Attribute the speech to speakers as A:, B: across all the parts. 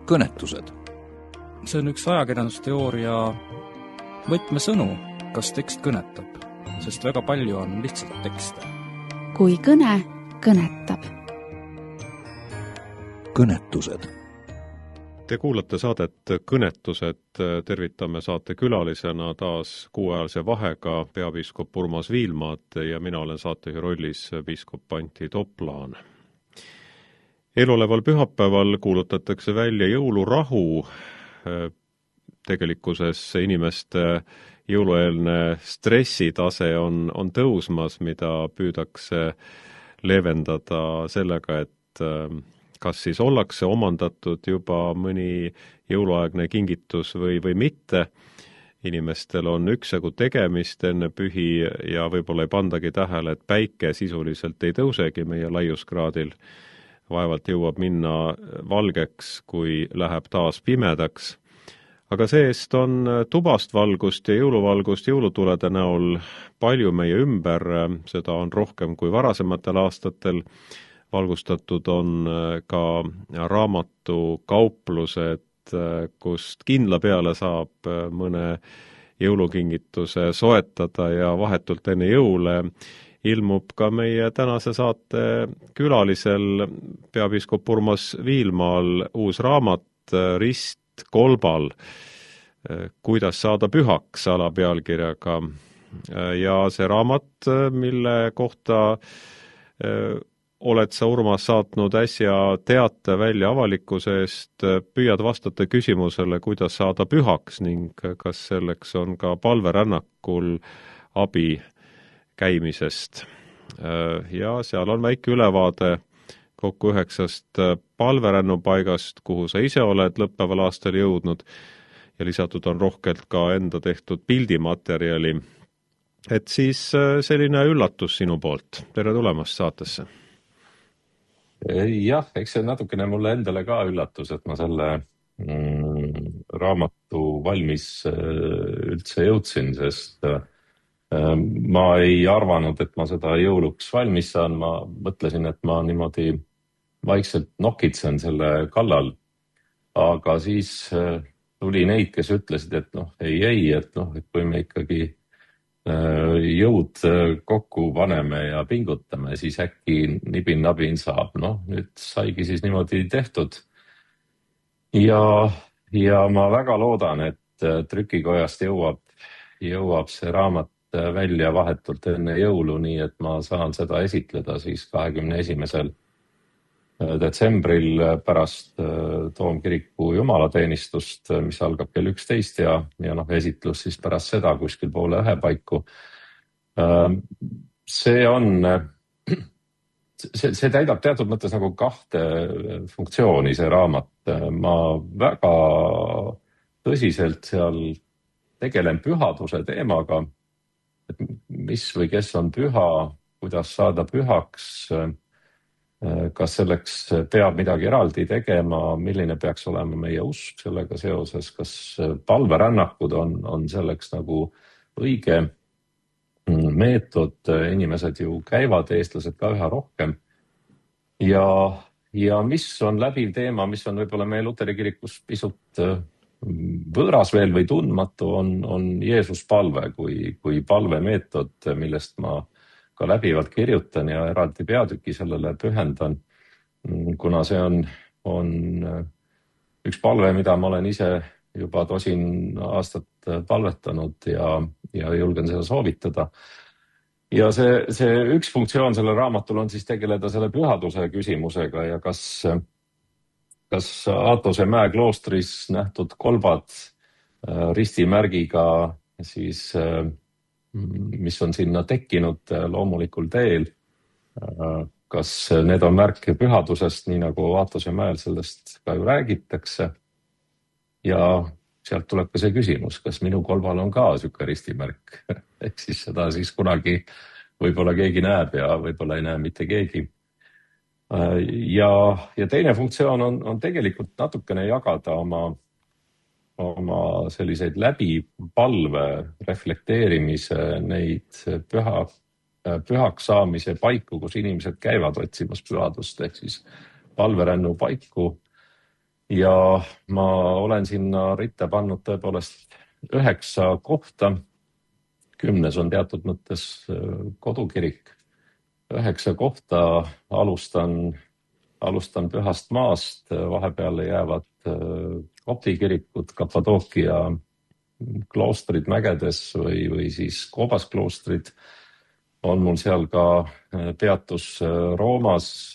A: kõnetused.
B: See on üks ajakirjandusteooria võtmesõnu, kas tekst kõnetab, sest väga palju on lihtsalt tekste.
C: Kui kõne kõnetab.
A: Kõnetused.
D: Te kuulate saadet Kõnetused, tervitame saate külalisena taas kuuajalise vahega peapiiskop Urmas Viilmaad ja mina olen saatejuhi rollis piiskop Antti Toplaan. Eloleval pühapäeval kuulutatakse välja jõulurahu. Tegelikkuses inimeste jõulueelne stressitase on tõusmas, mida püüdakse leevendada sellega, et kas siis ollakse omandatud juba mõni jõuluaegne kingitus või mitte. Inimestel on üksjagu tegemist enne pühi ja võib-olla ei pandagi tähele, et päike sisuliselt ei tõusegi meie laiuskraadil. Vaevalt jõuab minna valgeks, kui läheb taas pimedaks. Aga seest on tubast valgust ja jõuluvalgust jõulutulede näol palju meie ümber, seda on rohkem kui varasematel aastatel. Valgustatud on ka raamatukauplused, kust kindla peale saab mõne jõulukingituse soetada ja vahetult enne jõule ilmub ka meie tänase saate külalisel peapiiskop Urmas Viilmaal uus raamat Rist kolbal, kuidas saada pühaks alapealkirjaga. Ja see raamat, mille kohta oled sa, Urmas, saatnud äsja teate välja avalikkuse eest, püüad vastata küsimusele, kuidas saada pühaks ning kas selleks on ka palverännakul abi käimisest. Ja seal on väike ülevaade kokku 9 palverännupaigast, kuhu sa ise oled lõppeval aastal jõudnud ja lisatud on rohkelt ka enda tehtud pildimaterjali. Et siis selline üllatus sinu poolt. Tere tulemast saatesse!
E: Jah, eks see natukene mulle endale ka üllatus, et ma selle raamatu valmis üldse jõudsin, sest ma ei arvanud, et ma seda jõuluks valmis saan. Ma mõtlesin, et ma niimoodi vaikselt nokitsen selle kallal. Aga siis tuli neid, kes ütlesid, et ei, et kui me ikkagi jõud kokku paneme ja pingutame, siis äkki nibin-nabin saab. Nüüd saigi siis niimoodi tehtud. Ja ma väga loodan, et trükikojast jõuab see raamat välja vahetult enne jõulu, nii et ma saan seda esitleda siis 21. detsembril pärast Toomkiriku jumalateenistust, mis algab kell 11 ja esitlus siis pärast seda kuskil 12:30 paiku. See täidab teatud mõttes nagu 2 funktsiooni see raamat. Ma väga tõsiselt seal tegelen pühaduse teemaga, et mis või kes on püha, kuidas saada pühaks, kas selleks peab midagi eraldi tegema, milline peaks olema meie usk sellega seoses, kas palverännakud on selleks nagu õige meetod, inimesed ju käivad, eestlased ka üha rohkem. Ja mis on läbiv teema, mis on võib-olla meie Luteri kirikus pisut võõras veel või tundmatu, on Jeesus palve kui palvemeetod, millest ma ka läbivalt kirjutan ja eraldi peatüki sellele pühendan, kuna see on üks palve, mida ma olen ise juba 10 aastat palvetanud ja julgen seda soovitada. Ja see üks funktsioon sellel raamatul on siis tegeleda selle pühaduse küsimusega ja kas Aatose mäe kloostris nähtud kolbad ristimärgiga siis mis on sinna tekkinud loomulikul teel. Kas need on märk pühadusest, nii nagu Aatose mäel sellest ka ju räägitakse. Ja sealt tuleb ka see küsimus, kas minu kolbal on ka süke ristimärk. Ehk siis seda siis kunagi võib-olla keegi näeb ja võib-olla ei näe mitte keegi. Ja teine funktsioon on tegelikult natukene jagada oma selliseid läbi palve reflekteerimise neid pühaks saamise paiku, kus inimesed käivad otsimas pühadust, ehk siis palverännu paiku. ja ma olen sinna ritta pannud tõepoolest 9 kohta. 10 on teatud mõttes kodukirik. 9 kohta alustan Pühast Maast, vahepeale jäävad kopti kirikud, Kapadookia kloostrid mägedes või siis koobaskloostrid. On mul seal ka peatus Roomas,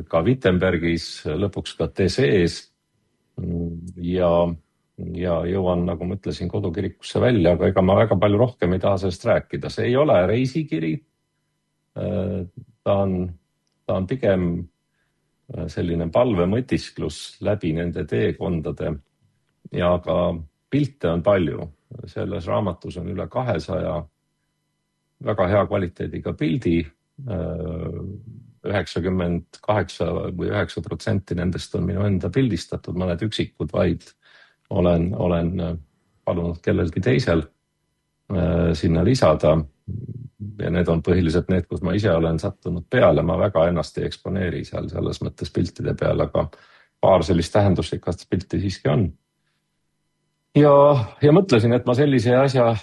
E: ka Wittenbergis, lõpuks ka Tesees ja jõuan, nagu ma ütlesin, kodukirikusse välja, aga ega ma väga palju rohkem ei taha sellest rääkida. See ei ole reisikiri. Ta on pigem selline palvemõtisklus läbi nende teekondade ja ka pilte on palju. Selles raamatus on üle 200 väga hea kvaliteediga pildi. 98 või 9% nendest on minu enda pildistatud, mõned üksikud vaid olen palunud kellelgi teisel sinna lisada. Ja need on põhiliselt need, kus ma ise olen sattunud peale. Ma väga ennast ei eksponeeri seal selles mõttes piltide peal, aga paar sellist tähenduslikast pilti siiski on. Ja mõtlesin, et ma sellise asja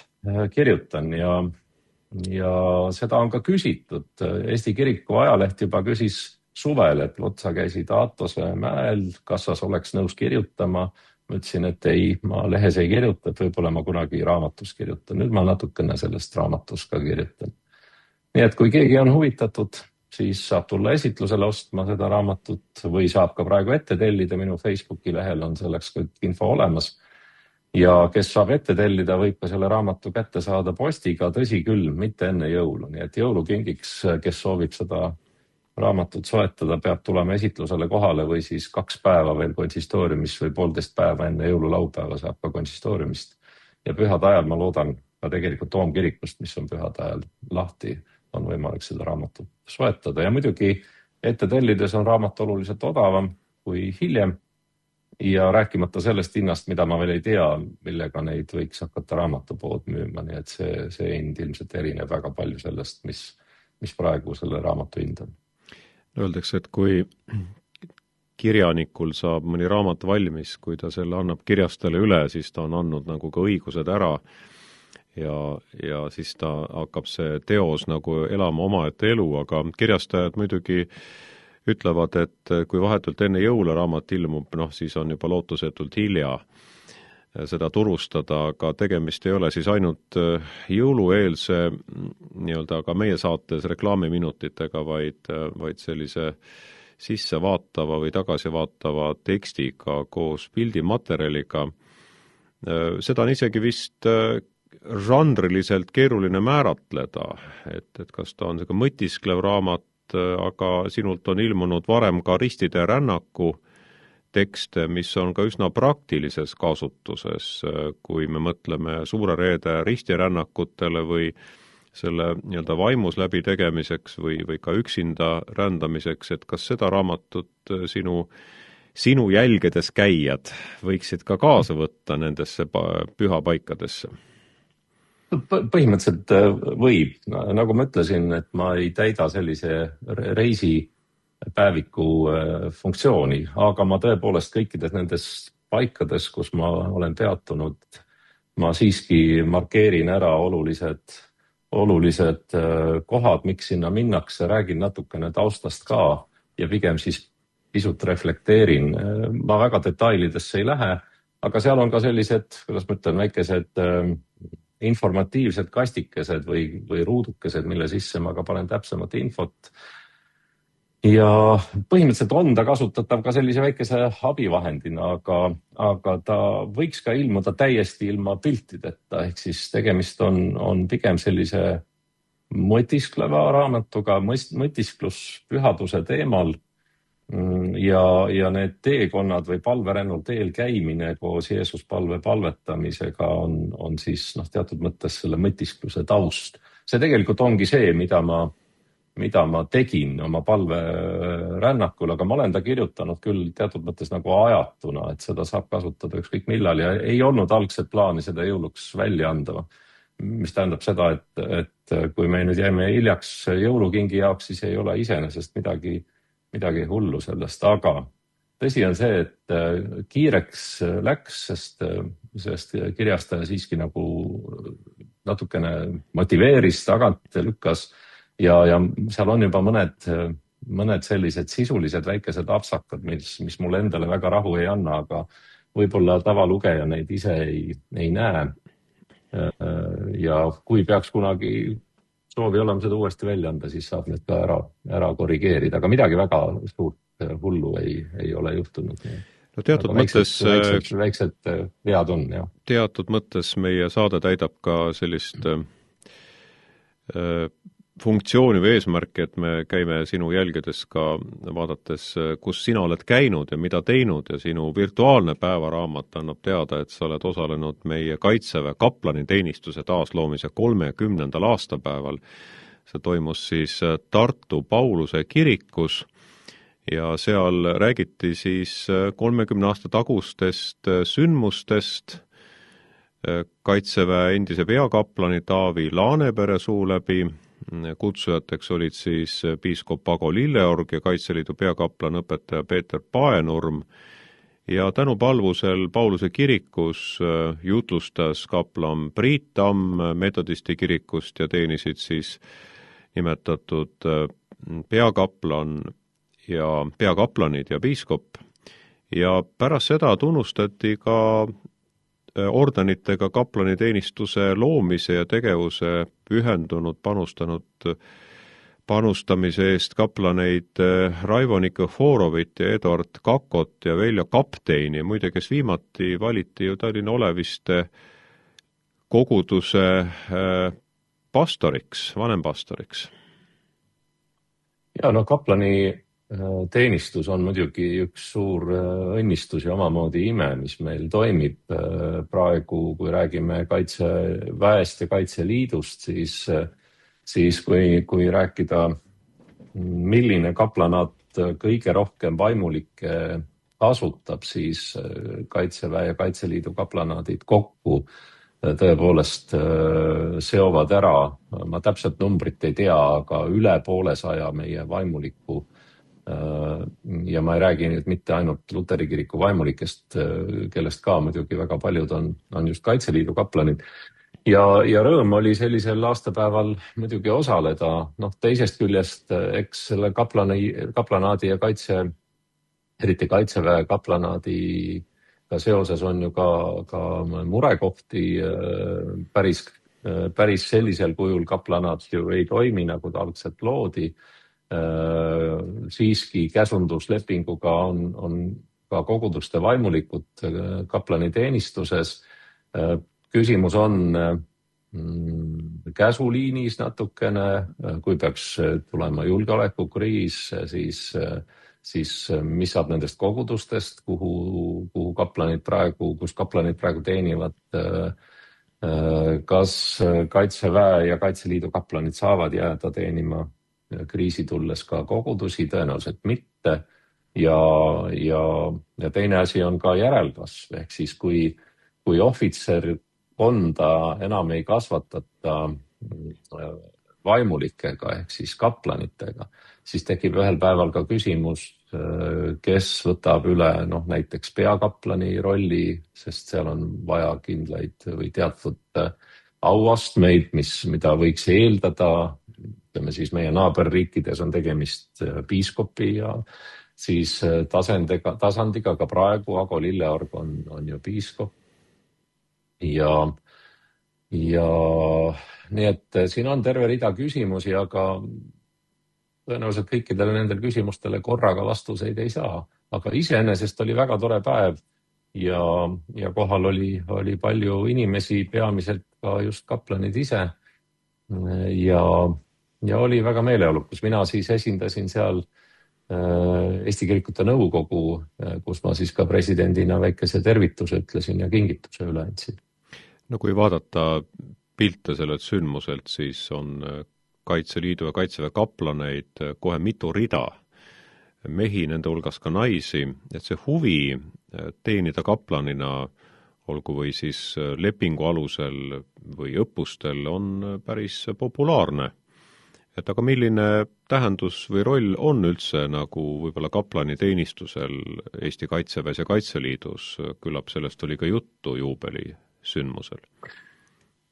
E: kirjutan ja seda on ka küsitud. Eesti kiriku ajaleht juba küsis suvel, et sa käisid Aatose mäel, kas sa oleks nõus kirjutama. Ma ütlesin, et ei, ma lehes ei kirjuta, et võib-olla ma kunagi raamatus kirjutan. Nüüd ma natukene sellest raamatus ka kirjutan. Nii et kui keegi on huvitatud, siis saab tulla esitlusele ostma seda raamatut või saab ka praegu ette tellida. Minu Facebooki lehel on selleks kõik info olemas. Ja kes saab ette tellida, võib ka selle raamatu kätte saada postiga, tõsi küll, mitte enne jõulu. Nii et jõulukingiks, kes soovib seda raamatut soetada, peab tulema esitlusele kohale või siis 2 päeva veel konsistooriumis või 1,5 päeva enne jõululaupäeva saab ka konsistooriumist. Ja pühade ajal ma loodan ka tegelikult Toomkirikust, mis on pühade ajal lahti, on võimalik seda raamatut soetada. Ja muidugi ette tellides on raamat oluliselt odavam kui hiljem. Ja rääkimata sellest hinnast, mida ma veel ei tea, millega neid võiks hakata raamatupood müüma. Nii et see hind ilmselt erineb väga palju sellest, mis praegu selle raamatu hind on.
D: Öeldakse, et kui kirjanikul saab mõni raamat valmis, kui ta selle annab kirjastele üle, siis ta on andnud nagu ka õigused ära ja siis ta hakkab see teos nagu elama omaette elu, aga kirjastajad muidugi ütlevad, et kui vahetult enne jõule raamat ilmub, siis on juba lootusetult hilja seda turustada, aga tegemist ei ole siis ainult jõulueelse nii-öelda ka meie saates reklaamiminutitega, vaid sellise sissevaatava või tagasivaatava tekstiga koos pildimaterjaliga. Seda on isegi vist žanriliselt keeruline määratleda, et kas ta on selline mõtisklev raamat, aga sinult on ilmunud varem ka Ristide rännaku tekste, mis on ka üsna praktilises kasutuses, kui me mõtleme Suure Reede ristirännakutele või selle nii-öelda vaimus läbi tegemiseks või ka üksinda rändamiseks, et kas seda raamatut sinu jälgedes käijad võiksid ka kaasa võtta nendesse pühapaikadesse?
E: Põhimõtteliselt võib. Nagu ma ütlesin, et ma ei täida sellise reisipäeviku funktsiooni, aga ma tõepoolest kõikides nendes paikades, kus ma olen peatunud, ma siiski markeerin ära olulised kohad, miks sinna minnakse, räägin natukene taustast ka ja pigem siis pisut reflekteerin. Ma väga detailidesse ei lähe, aga seal on ka sellised, kuidas ma ütlen, väikesed informatiivsed kastikesed või ruudukesed, mille sisse ma ka panen täpsemat infot. Ja põhimõtteliselt on ta kasutatav ka sellise väikese abivahendina, aga ta võiks ka ilmuda täiesti ilma piltideta, ehk siis tegemist on pigem sellise mõtiskleva raamatuga, mõtisklus pühaduse teemal. Ja need teekonnad või palverännul teel käimine koos Jeesus palvetamisega on siis teatud mõttes selle mõtiskluse taust. See tegelikult ongi see, mida ma tegin oma palverännakul, aga ma olen ta kirjutanud küll teatud mõttes nagu ajatuna, et seda saab kasutada ükskõik millal ja ei olnud algset plaani seda jõuluks välja anda. Mis tähendab seda, et kui me nüüd jäime hiljaks jõulukingi jaoks, siis ei ole iseenesest midagi hullu sellest, aga tõsi on see, et kiireks läks, sest kirjastaja siiski nagu natukene motiveeris, tagant lükkas ja seal on juba mõned sellised sisulised väikesed apsakad, mis mulle endale väga rahu ei anna, aga võib-olla tavalugeja neid ise ei näe. Ja kui peaks kunagi soovi olema seda uuesti välja anda, siis saab need ka ära korrigeerida, aga midagi väga suurt hullu ei ole juhtunud.
D: No teatud mõttes
E: väiksed vead on, jah.
D: Teatud mõttes meie saade täidab ka sellist funktsiooni või eesmärki, et me käime sinu jälgedes ka vaadates, kus sina oled käinud ja mida teinud ja sinu virtuaalne päevaraamat annab teada, et sa oled osalenud meie Kaitseväe kaplaniteenistuse taasloomise 30. aastapäeval. See toimus siis Tartu Pauluse kirikus ja seal räägiti siis 30 aasta tagustest sündmustest Kaitseväe endise peakaplani Taavi Laanepere suu läbi. Kutsujateks olid siis piiskop Ago Lilleorg ja Kaitseliidu peakaplan õpetaja Peeter Paenurm ja tänupalvusel Pauluse kirikus jutlustas kaplan Priit Tamm metodisti kirikust ja teenisid siis nimetatud peakaplan ja peakaplanid ja piiskop ja pärast seda tunnustati ka ordenitega kaplaniteenistuse loomise ja tegevuse pühendunud panustamise eest kaplaneid Raivo Nikoforovit ja Eduard Kakot ja Veljo Kapteini, muide, kes viimati valiti ju Tallinna Oleviste koguduse pastoriks, vanempastoriks.
E: Ja no kaplani teenistus on muidugi üks suur õnnistus ja omamoodi ime, mis meil toimib praegu, kui räägime Kaitseväest ja Kaitseliidust, siis kui rääkida, milline kaplanaat kõige rohkem vaimulikke kasutab, siis Kaitseväe ja Kaitseliidu kaplanaadid kokku tõepoolest seovad ära, ma täpselt numbrit ei tea, aga üle 200 meie vaimulikku. Ja ma ei räägi nüüd mitte ainult Luteri kiriku vaimulikest, kellest ka muidugi väga paljud on just Kaitseliidu kaplanid. Ja rõõm oli sellisel aastapäeval muidugi osaleda. Teisest küljest, eks selle kaplanaadi ja eriti Kaitseväe kaplanaadiga seoses on ju ka murekohti. Päris sellisel kujul kaplanaat ju ei toimi, nagu ta algselt loodi. Siiski käsunduslepinguga on ka koguduste vaimulikud kaplaniteenistuses. Küsimus on käsuliinis natukene, kui peaks tulema julgeolekukriis, siis mis saab nendest kogudustest, kus kaplanid praegu teenivad, kas Kaitseväe ja Kaitseliidu kaplanid saavad jääda teenima kriisi tulles ka kogudusi, tõenäoliselt mitte. Ja teine asi on ka järelkasv, ehk siis kui ohvitserkonda enam ei kasvatata vaimulikega ehk siis kaplanitega, siis tekib ühel päeval ka küsimus, kes võtab üle näiteks peakaplani rolli, sest seal on vaja kindlaid või teatud auastmeid, mida võiks eeldada. Ütleme siis meie naaberriikides on tegemist piiskopi ja siis tasandiga ka praegu Ago Lilleorg on ju piiskop. Ja nii et siin on terve rida küsimusi, aga tõenäoliselt kõikidele nendel küsimustele korraga vastuseid ei saa. Aga iseenesest oli väga tore päev ja kohal oli palju inimesi, peamiselt ka just kaplanid ise. Ja oli väga meeleolukas. Mina siis esindasin seal Eesti Kirikute Nõukogu, kus ma siis ka presidendina väikese tervituse ütlesin ja kingituse üle andsin.
D: No kui vaadata pilte sellelt sündmuselt, siis on Kaitseliidu ja Kaitseväe kaplaneid kohe mitu rida, mehi, nende hulgas ka naisi, et see huvi teenida kaplanina, olgu või siis lepingu alusel või õppustel, on päris populaarne. et aga milline tähendus või roll on üldse nagu võib-olla kaplani teenistusel Eesti Kaitseväes ja Kaitseliidus, küllap sellest oli ka juttu juubelisündmusel?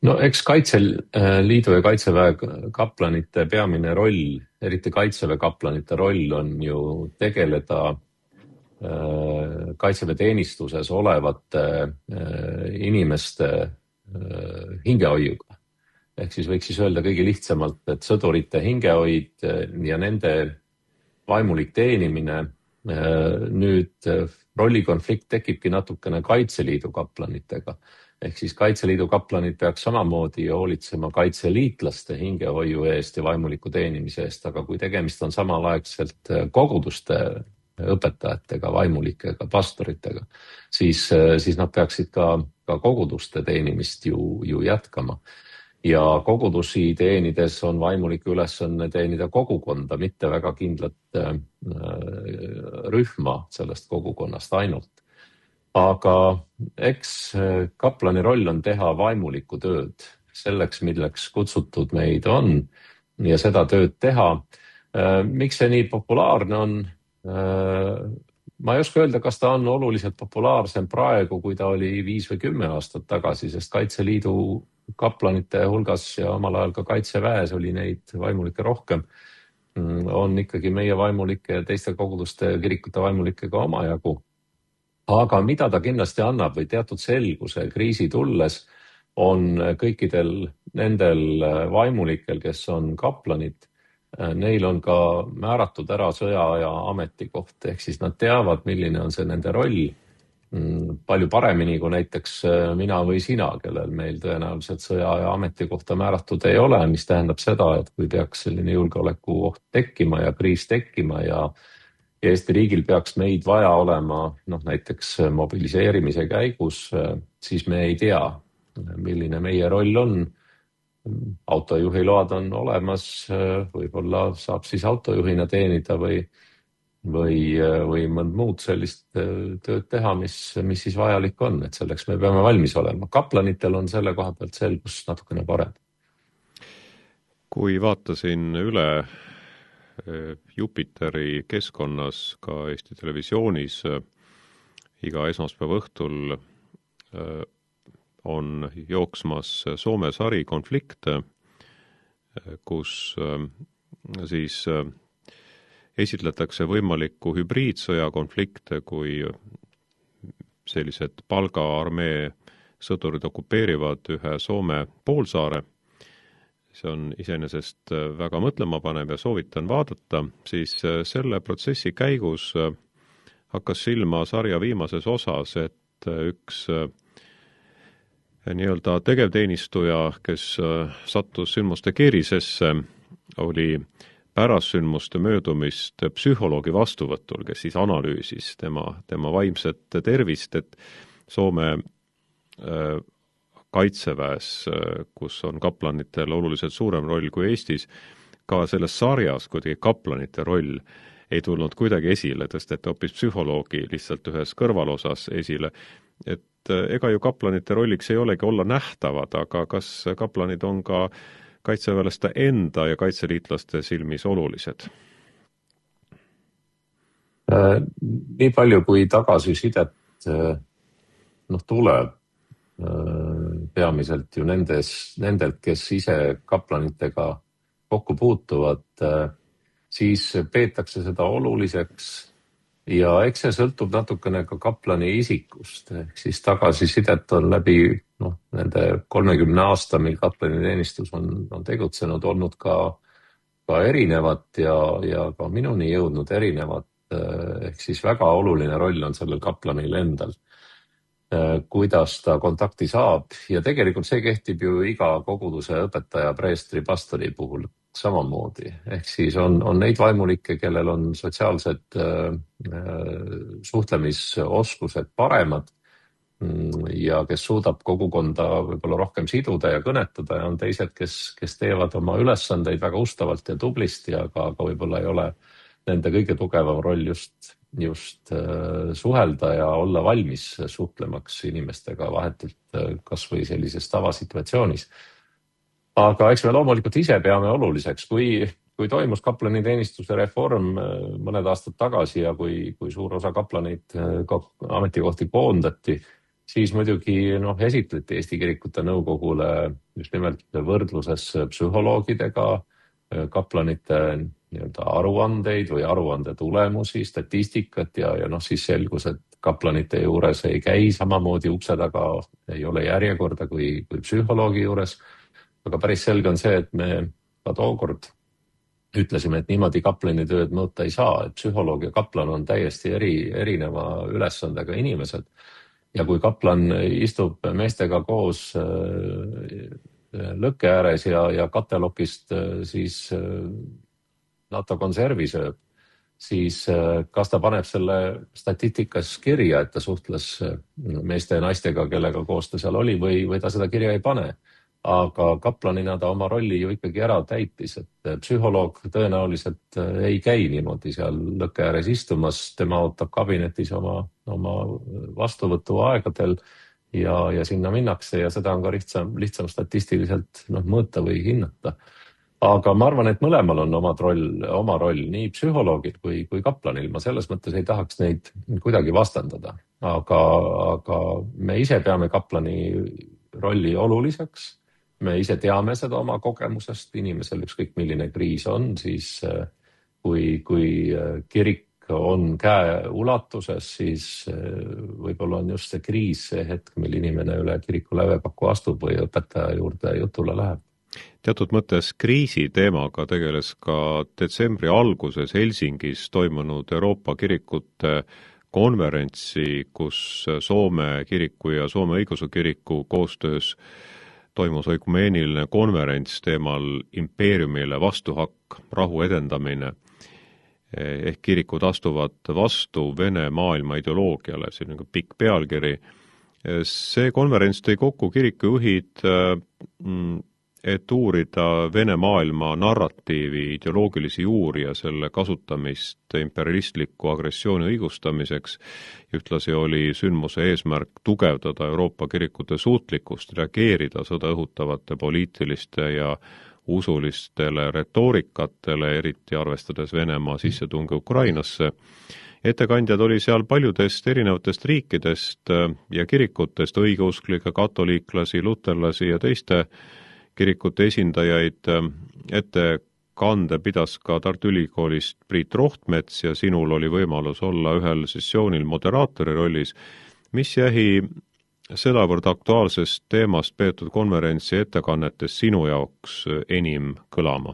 E: No eks Kaitseliidu ja Kaitseväe kaplanite peamine roll, eriti Kaitseväe kaplanite roll on ju tegeleda Kaitseväe teenistuses olevate inimeste hingehoiuga. Ehk siis võiks siis öelda kõige lihtsamalt, et sõdurite hingehoid ja nende vaimulik teenimine. Nüüd rollikonflikt tekibki natukene Kaitseliidu kaplanitega. Ehk siis Kaitseliidu kaplanid peaks samamoodi hoolitsema kaitseliitlaste hingehoiu eest ja vaimuliku teenimise eest, aga kui tegemist on samalaegselt koguduste õpetajatega, vaimulikega, pastoritega, siis nad peaksid ka koguduste teenimist ju jätkama. Ja kogudusi teenides on vaimuliku ülesanne teenida kogukonda, mitte väga kindlat rühma sellest kogukonnast ainult. Aga eks kaplani roll on teha vaimulikku tööd selleks, milleks kutsutud meid on ja seda tööd teha. Miks see nii populaarne on? Ma ei oska öelda, kas ta on oluliselt populaarsem praegu, kui ta oli 5 või 10 aastat tagasi, sest Kaitseliidu kaplanite hulgas ja omal ajal ka Kaitseväes oli neid vaimulikke rohkem. On ikkagi meie vaimulike ja teiste koguduste kirikute vaimulikega omajagu. Aga mida ta kindlasti annab või teatud selguse kriisi tulles on kõikidel nendel vaimulikel, kes on kaplanid, neil on ka määratud ära sõjaaja ametikoht, ehk siis nad teavad, milline on see nende roll palju paremini kui näiteks mina või sina, kellel meil tõenäoliselt sõjaaja ametikohta määratud ei ole, mis tähendab seda, et kui peaks selline julgeolekuoht tekkima ja kriis tekkima ja Eesti riigil peaks meid vaja olema näiteks mobiliseerimise käigus, siis me ei tea, milline meie roll on. Autojuhiload on olemas, võib-olla saab siis autojuhina teenida või mõnd muud sellist tööd teha, mis siis vajalik on, et selleks me peame valmis olema. Kaplanitel on selle koha pealt selgus natukene parem.
D: Kui vaatasin üle Jupiteri keskkonnas ka Eesti Televisioonis iga esmaspäeva õhtul on jooksmas Soome sari Konflikt, kus siis esitletakse võimalikku hübriidsõja konflikte, kui sellised palgaarmee sõdurid okupeerivad ühe Soome poolsaare. See on iseenesest väga mõtlemapanev ja soovitan vaadata, siis selle protsessi käigus hakkas silma sarja viimases osas, et üks nii-öelda tegevteenistuja, kes sattus sündmuste keerisesse, oli pärast sündmuste möödumist psühholoogi vastuvõtul, kes siis analüüsis tema vaimset tervist, et Soome Kaitseväes, kus on kaplanitel oluliselt suurem roll kui Eestis, ka selles sarjas kuidagi kaplanite roll ei tulnud kuidagi esile, tõsteti hoopis psühholoogi lihtsalt ühes kõrvalosas esile, et ega ju kaplanite rolliks ei olegi olla nähtavad, aga kas kaplanid on ka kaitseväelaste enda ja kaitseliitlaste silmis olulised?
E: Nii palju, kui tagasisidet tuleb peamiselt ju nendelt, kes ise kaplanitega kokku puutuvad, siis peetakse seda oluliseks ja eks see sõltub natukene ka kaplani isikust, ehk siis tagasisidet on läbi nende 30 aasta, mil kaplani teenistus on tegutsenud, olnud ka erinevat ja ka minuni jõudnud erinevat, ehk siis väga oluline roll on sellel kaplanil endal, kuidas ta kontakti saab ja tegelikult see kehtib ju iga koguduse õpetaja, preestri, pastori puhul samamoodi, ehk siis on neid vaimulikke, kellel on sotsiaalsed suhtlemisoskused paremad ja kes suudab kogukonda võib-olla rohkem siduda ja kõnetada ja on teised, kes teevad oma ülesandeid väga ustavalt ja tublisti, aga võib-olla ei ole nende kõige tugevam roll just suhelda ja olla valmis suhtlemaks inimestega vahetult kas või sellises tavasituatsioonis. Aga eks me loomulikult ise peame oluliseks, kui toimus kaplaniteenistuse reform mõned aastad tagasi ja kui suur osa kaplaneid ametikohti koondati, siis muidugi esitleti Eesti Kirikute Nõukogule just nimelt võrdluses psühholoogidega kaplanite nii-öelda aruandeid või aruande tulemusi, statistikat ja siis selgus, et kaplanite juures ei käi samamoodi ukse taga, ei ole järjekorda kui psühholoogi juures. Aga päris selge on see, et me ka tookord ütlesime, et niimoodi kaplanitööd mõõta ei saa, et psühholoog ja kaplan on täiesti erineva ülesandega inimesed. Ja kui kaplan istub meestega koos lõkke ääres ja katelokist siis NATO konservi sööb, siis kas ta paneb selle statistikas kirja, et ta suhtles meeste ja naistega, kellega koos ta seal oli või ta seda kirja ei pane. Aga kaplanina ta oma rolli ju ikkagi ära täitis, et psühholoog tõenäoliselt ei käi niimoodi seal lõkke ääres istumas, tema ootab kabinetis oma vastuvõtu aegadel ja sinna minnakse ja seda on ka lihtsam statistiliselt mõõta või hinnata. Aga ma arvan, et mõlemal on oma roll, nii psühholoogil kui kaplanil. Ma selles mõttes ei tahaks neid kuidagi vastandada. Aga me ise peame kaplani rolli oluliseks. Me ise teame seda oma kogemusest. Inimesel ükskõik milline kriis on, siis kui kirik on käe ulatuses, siis võib-olla on just see kriis see hetk, mil inimene üle kiriku lävepakku astub või õpetaja juurde jutule läheb.
D: Teatud mõttes kriisi teemaga tegeles ka detsembri alguses Helsingis toimunud Euroopa kirikute konverentsi, kus Soome kiriku ja Soome õigeusu kiriku koostöös toimus õikumeeniline konverents teemal impeeriumile vastuhakk, rahu edendamine. Ehk kirikud astuvad vastu Vene maailma ideoloogiale, see on pikk pealkiri. See konverents tõi kokku kirikujuhid, et uurida Vene maailma narratiivi, ideoloogilisi juuri ja selle kasutamist imperialistliku agressiooni õigustamiseks. Ühtlasi oli sündmuse eesmärk tugevdada Euroopa kirikute suutlikkust reageerida sõda õhutavate poliitiliste ja usulistele retoorikatele, eriti arvestades Venemaa sissetungi Ukrainasse. Ettekandjad oli seal paljudest erinevatest riikidest ja kirikutest, õigeusklikke, katoliiklasi, luterlasi ja teiste kirikute esindajaid. Ettekande pidas ka Tartu Ülikoolist Priit Rohtmets ja sinul oli võimalus olla ühel sessioonil moderaatori rollis. Mis jäi sedavõrd aktuaalsest teemast peetud konverentsi ettekannetes sinu jaoks enim kõlama?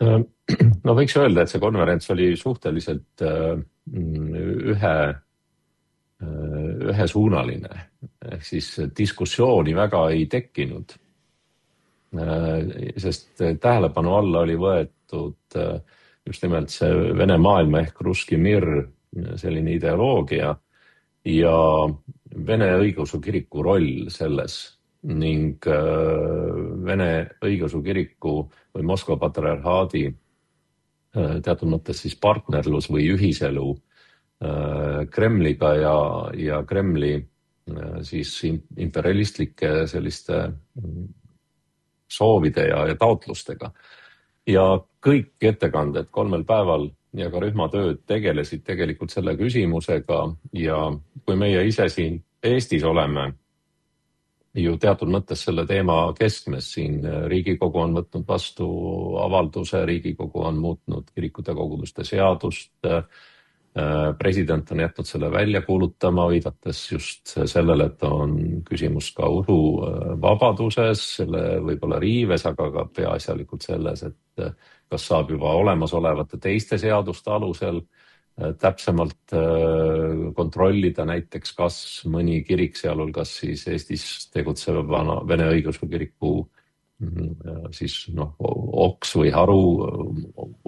E: No võiks öelda, et see konverents oli suhteliselt ühesuunaline, ehk siis diskussiooni väga ei tekkinud, sest tähelepanu alla oli võetud just nimelt see Vene maailma ehk Russki mir, selline ideoloogia ja Vene õigeusu kiriku roll selles ning Vene õigeusu kiriku või Moskva patriarhaadi teatud mõttes siis partnerlus või ühiselu Kremliga ja Kremli siis imperialistlike selliste soovide ja taotlustega. Ja kõik ettekanded 3 päeval ja ka rühmatööd tegelesid tegelikult selle küsimusega ja kui meie ise siin Eestis oleme ju teatud mõttes selle teema keskmes, siin Riigikogu on võtnud vastu avalduse, Riigikogu on muutnud kirikute koguduste seadust, president on jätnud selle välja kuulutama, viidates just sellele, et on küsimus ka usuvabaduses, selle võib-olla riives, aga ka peaasjalikult selles, et kas saab juba olemasolevate teiste seaduste alusel täpsemalt kontrollida näiteks, kas mõni kirik, sealhulgas siis Eestis tegutseva Vene õigeusu kiriku siis oks või haru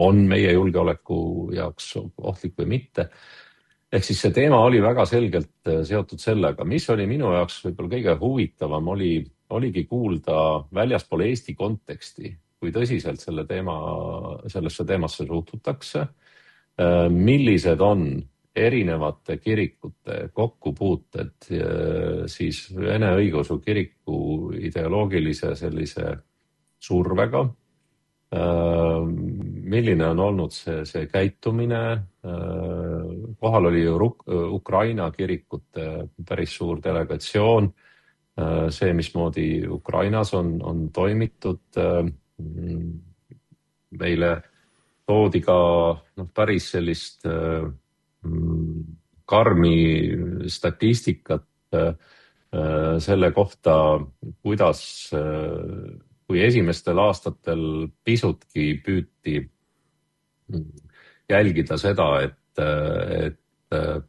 E: on meie julgeoleku jaoks ohtlik või mitte. Ehk siis see teema oli väga selgelt seotud sellega, mis oli minu jaoks võib-olla kõige huvitavam, oligi kuulda väljaspool Eesti konteksti, kui tõsiselt sellesse teemasse suhtutakse, millised on erinevate kirikute kokkupuuted siis Vene õigeusu kiriku ideoloogilise sellise survega. Milline on olnud see käitumine? Kohal oli ju Ukraina kirikute päris suur delegatsioon. See, mismoodi Ukrainas on toimitud. Meile toodi ka päris sellist karmi statistikat selle kohta, kuidas, kui esimestel aastatel pisutki püüti jälgida seda, et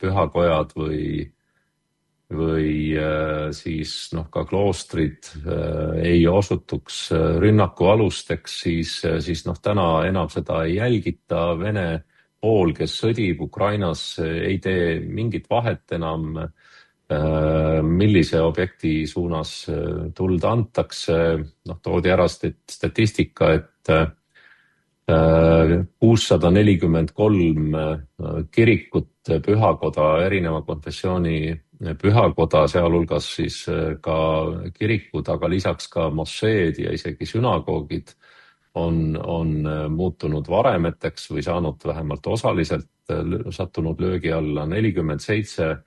E: pühakojad või siis ka kloostrid ei osutuks rünnaku alusteks, siis täna enam seda ei jälgita. Vene pool, kes sõdib Ukrainas, ei tee mingit vahet enam, millise objekti suunas tuld antakse. Toodi ära statistika, et 643 kirikut, pühakoda, erineva konfessiooni pühakoda, sealhulgas siis ka kirikud, aga lisaks ka mosseed ja isegi sünagoogid on muutunud varemeteks või saanud vähemalt osaliselt sattunud löögi alla. 47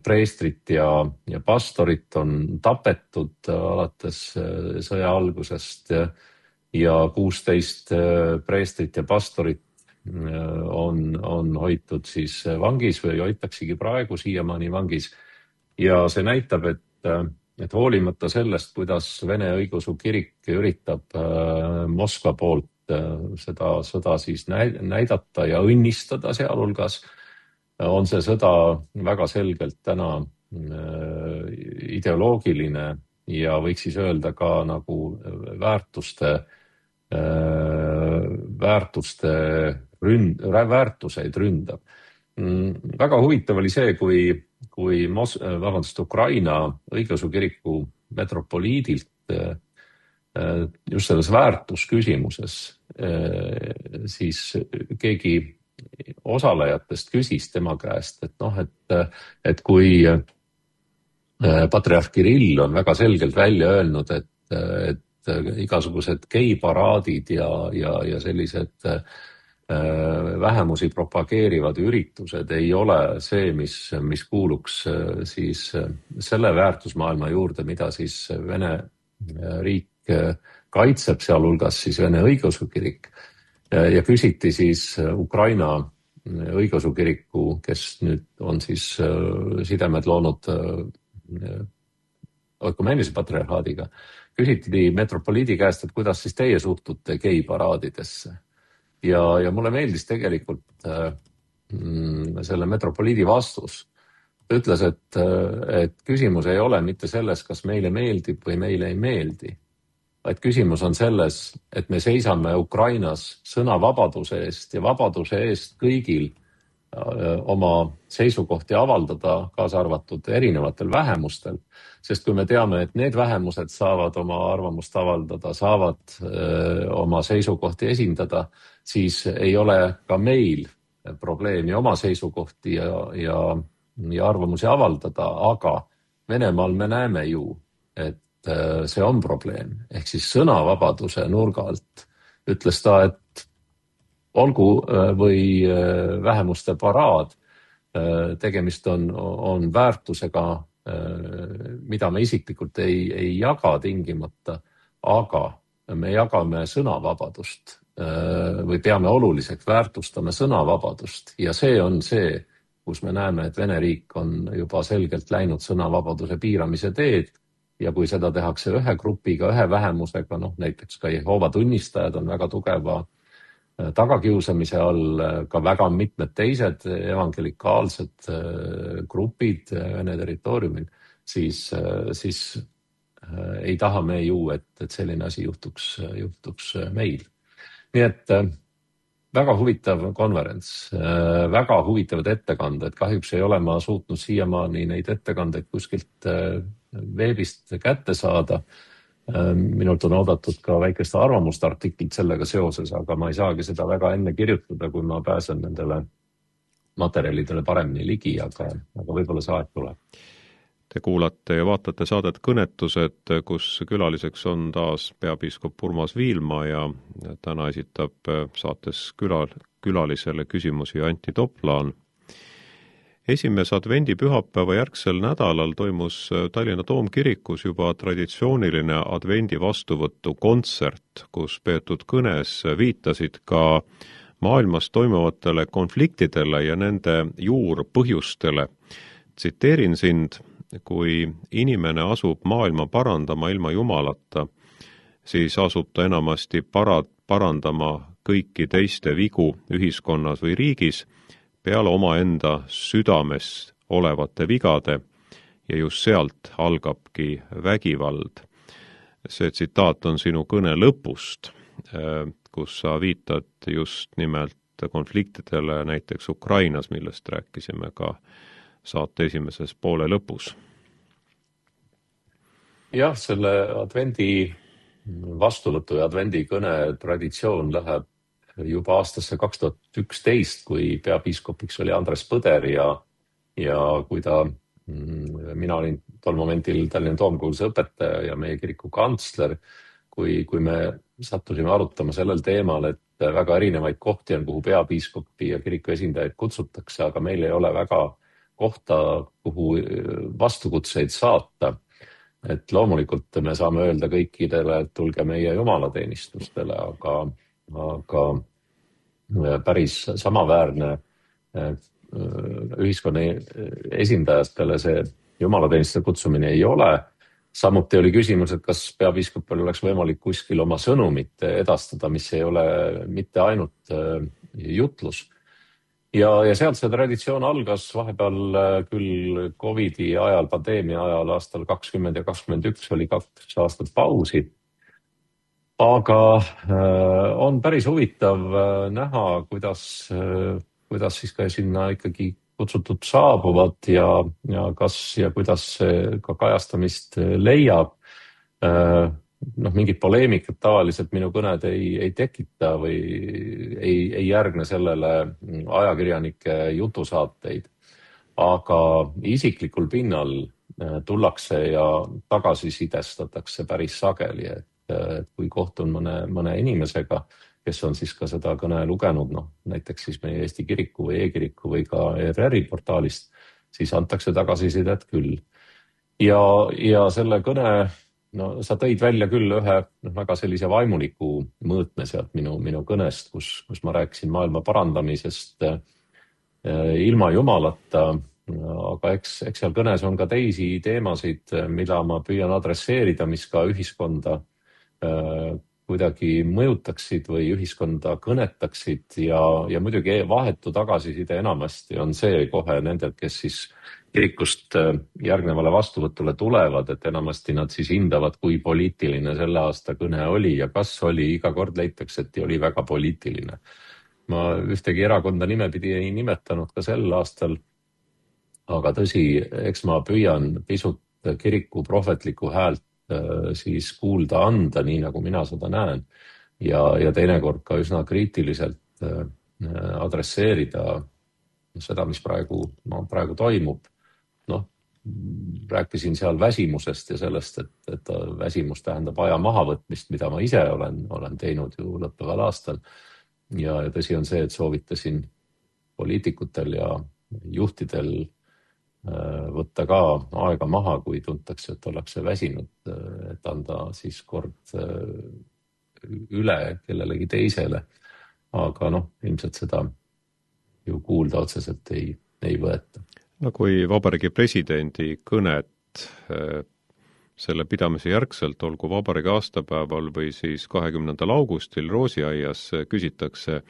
E: preestrit ja pastorit on tapetud alates sõja algusest ja 16 preestrit ja pastorit on hoitud siis vangis või hoitaksegi praegu siiamaani vangis. Ja see näitab, et hoolimata sellest, kuidas Vene õigeusu kirik üritab Moskva poolt seda sõda siis näidata ja õnnistada sealhulgas, on see sõda väga selgelt täna ideoloogiline ja võiks siis öelda ka nagu väärtuseid ründab. Väga huvitav oli see, kui Ukraina õigeusu kiriku metropoliidilt just selles väärtusküsimuses siis keegi osalejatest küsis tema käest, et kui patriarh Kirill on väga selgelt välja öelnud, et igasugused geiparaadid ja sellised vähemusi propageerivad üritused ei ole see, mis kuuluks siis selle väärtusmaailma juurde, mida siis Vene riik kaitseb, sealhulgas siis Vene õigeusu kirik. Ja küsiti siis Ukraina õigeusu kiriku, kes nüüd on siis sidemed loonud ökumeenilise patriarhaadiga, küsiti metropoliidi käest, et kuidas siis teie suhtute geiparaadidesse. Ja mulle meeldis tegelikult selle metropoliidi vastus. Ta ütles, et küsimus ei ole mitte selles, kas meile meeldib või meile ei meeldi, vaid küsimus on selles, et me seisame Ukrainas sõnavabaduse eest ja vabaduse eest kõigil oma seisukohti avaldada, kaasa arvatud erinevatel vähemustel. Sest kui me teame, et need vähemused saavad oma arvamust avaldada, saavad oma seisukohti esindada, siis ei ole ka meil probleemi oma seisukohti ja arvamusi avaldada, aga Venemaal me näeme ju, et see on probleem. Ehk siis sõnavabaduse nurga alt ütles ta, et olgu või vähemuste paraad, tegemist on väärtusega, mida me isiklikult ei jaga tingimata, aga me jagame sõnavabadust või peame oluliseks, väärtustame sõnavabadust ja see on see, kus me näeme, et Vene riik on juba selgelt läinud sõnavabaduse piiramise teed ja kui seda tehakse ühe grupiga, ühe vähemusega, näiteks ka Jehoova tunnistajad on väga tugeva tagakiusamise all, ka väga mitmed teised evangelikaalsed grupid Vene territooriumil, siis ei taha me ju, et selline asi juhtuks meil. Nii et väga huvitav konverents, väga huvitavad ettekanded. Kahjuks ei ole ma suutnud siiamaani neid ettekandeid kuskilt veebist kätte saada. Minult on oodatud ka väikest arvamuste artiklit sellega seoses, aga ma ei saagi seda väga enne kirjutada, kui ma pääsen nendele materjalidele paremini ligi, aga võib-olla see aeg tuleb.
D: Te kuulate ja vaatate saadet Kõnetused, kus külaliseks on taas peapiiskop Urmas Viilma ja täna esitab saates külalisele küsimusi Antti Toplaan. Esimese advendipühapäeva järgsel nädalal toimus Tallinna Toomkirikus juba traditsiooniline advendi vastuvõtu kontsert, kus peetud kõnes viitasid ka maailmas toimuvatele konfliktidele ja nende juurpõhjustele. Tsiteerin sind: kui inimene asub maailma parandama ilma Jumalata, siis asub ta enamasti parandama kõiki teiste vigu ühiskonnas või riigis peale omaenda südames olevate vigade ja just sealt algabki vägivald. See tsitaat on sinu kõne lõpust, kus sa viitad just nimelt konfliktidele näiteks Ukrainas, millest rääkisime ka saate esimeses poole lõpus.
E: Jah, selle advendi vastuvõtu ja advendi kõne traditsioon läheb juba aastasse 2011, kui peapiiskopiks oli Andres Põder ja kui mina olin tol momentil Tallinna Toomkooluse õpetaja ja meie kiriku kantsler, kui me sattusime arutama sellel teemal, et väga erinevaid kohti on, kuhu peapiiskopi ja kiriku esindajaid kutsutakse, aga meil ei ole väga kohta, kuhu vastukutseid saata. Et loomulikult me saame öelda kõikidele, et tulge meie jumalateenistustele, aga päris samaväärne ühiskonna esindajatele see jumalateenistuse kutsumine ei ole. Samuti oli küsimus, et kas peapiiskopil oleks võimalik kuskil oma sõnumit edastada, mis ei ole mitte ainult jutlus. Ja sealt see traditsioon algas vahepeal küll Covidi ajal, pandeemia ajal aastal 2020 ja 2021 oli 2 aastat pausi. Aga on päris huvitav näha, kuidas siis ka sinna ikkagi kutsutud saabuvad ja kuidas see ka kajastamist leiab. Mingit poleemikat tavaliselt minu kõned ei tekita või ei järgne sellele ajakirjanike jutusaateid. Aga isiklikul pinnal tullakse ja tagasisidestatakse päris sageli, et kui kohtun mõne inimesega, kes on siis ka seda kõne lugenud, näiteks siis meie Eesti Kiriku või E-Kiriku või ka ERR-i portaalist, siis antakse tagasisidet küll. Ja selle kõne, sa tõid välja küll ühe väga sellise vaimuliku mõõtme sealt minu kõnest, kus ma rääkisin maailma parandamisest ilma Jumalata, aga eks seal kõnes on ka teisi teemasid, mida ma püüan adresseerida, mis ka ühiskonda kuidagi mõjutaksid või ühiskonda kõnetaksid ja muidugi vahetu tagasiside enamasti on see kohe nendelt, kes siis kirikust järgnevale vastuvõtule tulevad, et enamasti nad siis hindavad, kui poliitiline selle aasta kõne oli ja kas oli, iga kord leitakse, et oli väga poliitiline. Ma ühtegi erakonda nimepidi ei nimetanud ka sel aastal, aga tõsi, eks ma püüan pisut kiriku prohvetlikku häält siis kuulda anda, nii nagu mina seda näen ja teinekord ka üsna kriitiliselt adresseerida seda, mis praegu toimub. Rääkisin seal väsimusest ja sellest, et väsimus tähendab aja mahavõtmist, mida ma ise olen teinud ju lõppeval aastal. Ja tõsi on see, et soovitasin poliitikutel ja juhtidel võtta ka aega maha, kui tuntakse, et ollakse väsinud, et anda siis kord üle kellelegi teisele. Aga ilmselt seda ju kuulda otseselt ei võeta.
D: Kui Vabariigi presidendi kõnet selle pidamise järgselt, olgu Vabariigi aastapäeval või siis 20. augustil Roosiaias küsitakse,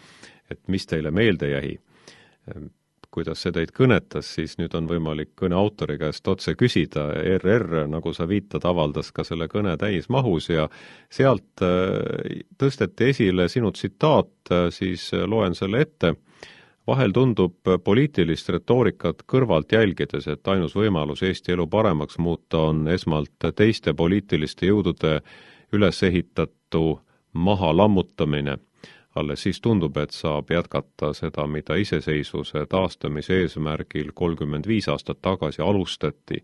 D: et mis teile meelde jäi, kuidas see teid kõnetas, siis nüüd on võimalik kõne autori käest otse küsida. ERR, nagu sa viitad, avaldas ka selle kõne täismahus ja sealt tõsteti esile sinu tsitaat, siis loen selle ette. Vahel tundub poliitilist retoorikat kõrvalt jälgides, et ainus võimalus Eesti elu paremaks muuta on esmalt teiste poliitiliste jõudude ülesehitatu maha lammutamine. alles siis tundub, et saab jätkata seda, mida iseseisvuse taastamise eesmärgil 35 aastat tagasi alustati.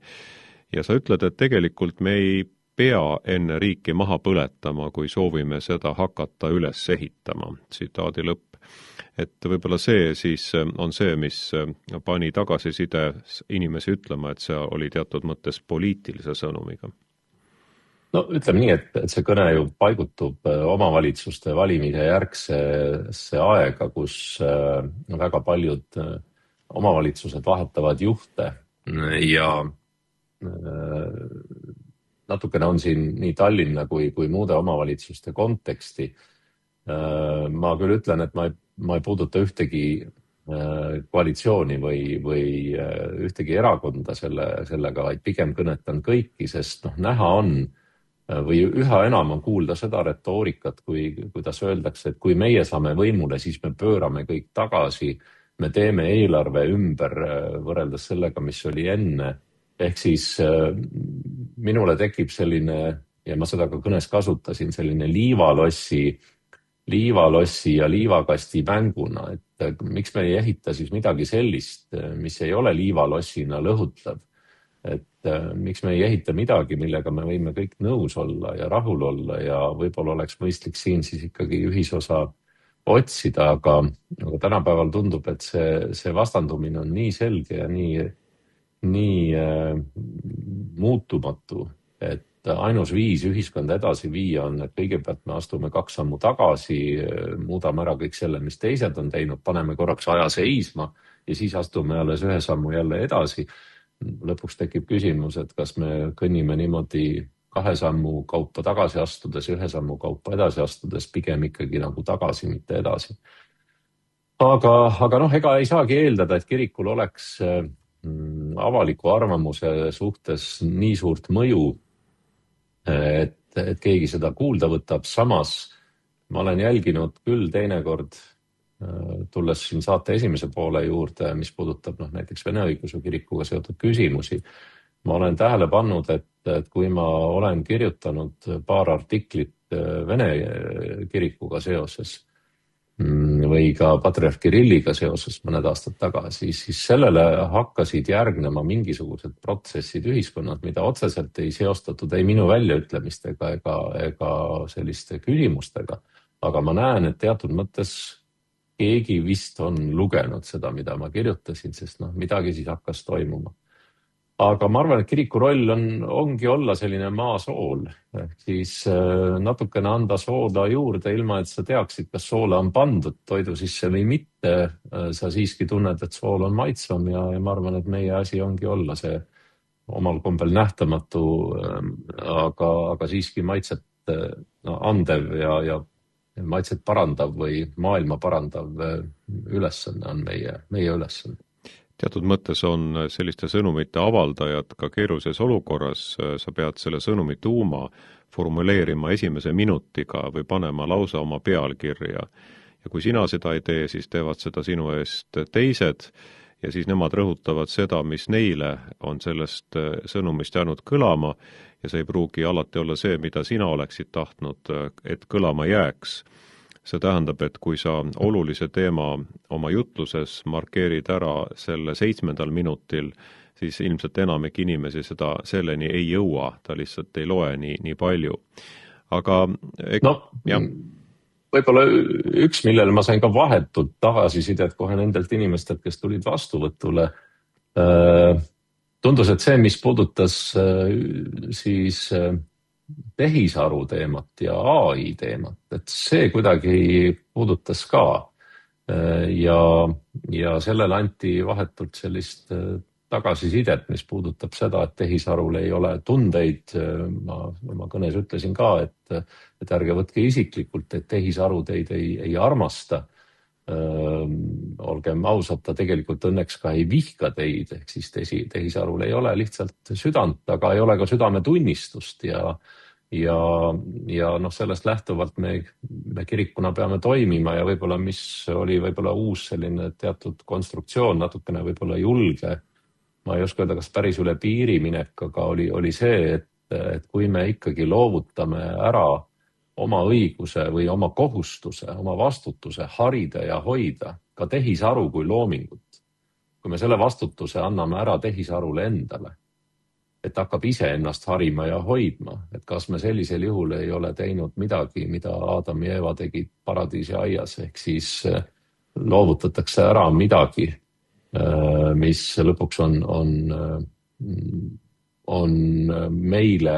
D: Ja sa ütled, et tegelikult me ei pea enne riiki maha põletama, kui soovime seda hakata üles ehitama. Tsitaadi lõpp. Et võib-olla see siis on see, mis pani tagasiside inimesi ütlema, et see oli teatud mõttes poliitilise sõnumiga.
E: No ütleme nii, et see kõne ju paigutub omavalitsuste valimise järgsesse aega, kus väga paljud omavalitsused vahetavad juhte ja natukene on siin nii Tallinna kui muude omavalitsuste konteksti. Ma küll ütlen, et ma ei puuduta ühtegi koalitsiooni või ühtegi erakonda sellega, vaid pigem kõnetan kõiki, sest näha on või üha enam on kuulda seda retoorikat, kuidas öeldakse, et kui meie saame võimule, siis me pöörame kõik tagasi, me teeme eelarve ümber võrreldes sellega, mis oli enne. Ehk siis minule tekib selline, ja ma seda ka kõnes kasutasin, selline liivalossi ja liivakasti mänguna, et miks me ei ehita siis midagi sellist, mis ei ole liivalossina lõhutav. Et miks me ei ehita midagi, millega me võime kõik nõus olla ja rahul olla ja võib-olla oleks mõistlik siin siis ikkagi ühisosa otsida, aga tänapäeval tundub, et see vastandumine on nii selge ja nii muutumatu, et ainus viis ühiskonda edasi viia on, et kõigepealt me astume 2 sammu tagasi, muudame ära kõik selle, mis teised on teinud, paneme korraks aja seisma ja siis astume alles 1 sammu jälle edasi. Lõpuks tekib küsimus, et kas me kõnnime niimoodi 2 sammu kaupa tagasi astudes, 1 sammu kaupa edasi astudes, pigem ikkagi nagu tagasi, mitte edasi. Aga ega ei saagi eeldada, et kirikul oleks avaliku arvamuse suhtes nii suurt mõju, et keegi seda kuulda võtab. Samas ma olen jälginud küll teinekord, tulles siin saate esimese poole juurde, mis puudutab näiteks Vene õigeusu kirikuga seotud küsimusi. Ma olen tähele pannud, et kui ma olen kirjutanud paar artiklit Vene kirikuga seoses või ka patriarh Kirilliga seoses mõned aastad tagasi, siis sellele hakkasid järgnema mingisugused protsessid ühiskonnas, mida otseselt ei seostatud ei minu väljaütlemistega ega selliste küsimustega. Aga ma näen, et teatud mõttes keegi vist on lugenud seda, mida ma kirjutasin, sest midagi siis hakkas toimuma. Aga ma arvan, et kiriku roll ongi olla selline maasool, siis natukene anda soola juurde, ilma et sa teaksid, kas soola on pandud toidu sisse või mitte. Sa siiski tunned, et sool on maitsvam ja ma arvan, et meie asi ongi olla see omal kombel nähtamatu, aga siiski maitset andev ja maitset parandav või maailma parandav ülesanne on meie ülesanne.
D: Teatud mõttes on selliste sõnumite avaldajad ka keerulises olukorras, sa pead selle sõnumi tuuma formuleerima esimese minutiga või panema lausa oma pealkirja. Ja kui sina seda ei tee, siis teevad seda sinu eest teised ja siis nemad rõhutavad seda, mis neile on sellest sõnumist jäänud kõlama ja see ei pruugi alati olla see, mida sina oleksid tahtnud, et kõlama jääks. See tähendab, et kui sa olulise teema oma jutluses markeerid ära selle 7. minutil, siis ilmselt enamik inimesi selleni ei jõua, ta lihtsalt ei loe nii palju. Aga
E: võib-olla üks, millele ma sain ka vahetult tagasisidet kohe nendelt inimestelt, kes tulid vastuvõtule, tundus, et see, mis puudutas siis tehisaru teemat ja AI teemat, et see kuidagi puudutas ka ja sellele anti vahetult sellist tagasisidet, mis puudutab seda, et tehisarul ei ole tundeid. Ma oma kõnes ütlesin ka, et ärge võtke isiklikult, et tehisaru teid ei armasta. Olgem ausad, ta tegelikult õnneks ka ei vihka teid, ehk siis tehisarul ei ole lihtsalt südant, aga ei ole ka südametunnistust ja sellest lähtuvalt me kirikuna peame toimima ja võib-olla mis oli võib-olla uus selline teatud konstruktsioon, natukene võib-olla julge, ma ei oska öelda, kas päris üle piiri minek, aga oli see, et kui me ikkagi loovutame ära oma õiguse või oma kohustuse, oma vastutuse harida ja hoida ka tehisaru kui loomingut. Kui me selle vastutuse anname ära tehisarule endale, et hakkab ise ennast harima ja hoidma, et kas me sellisel juhul ei ole teinud midagi, mida Adam ja Eva tegid paradiisi aias, ehk siis loovutatakse ära midagi, mis lõpuks on meile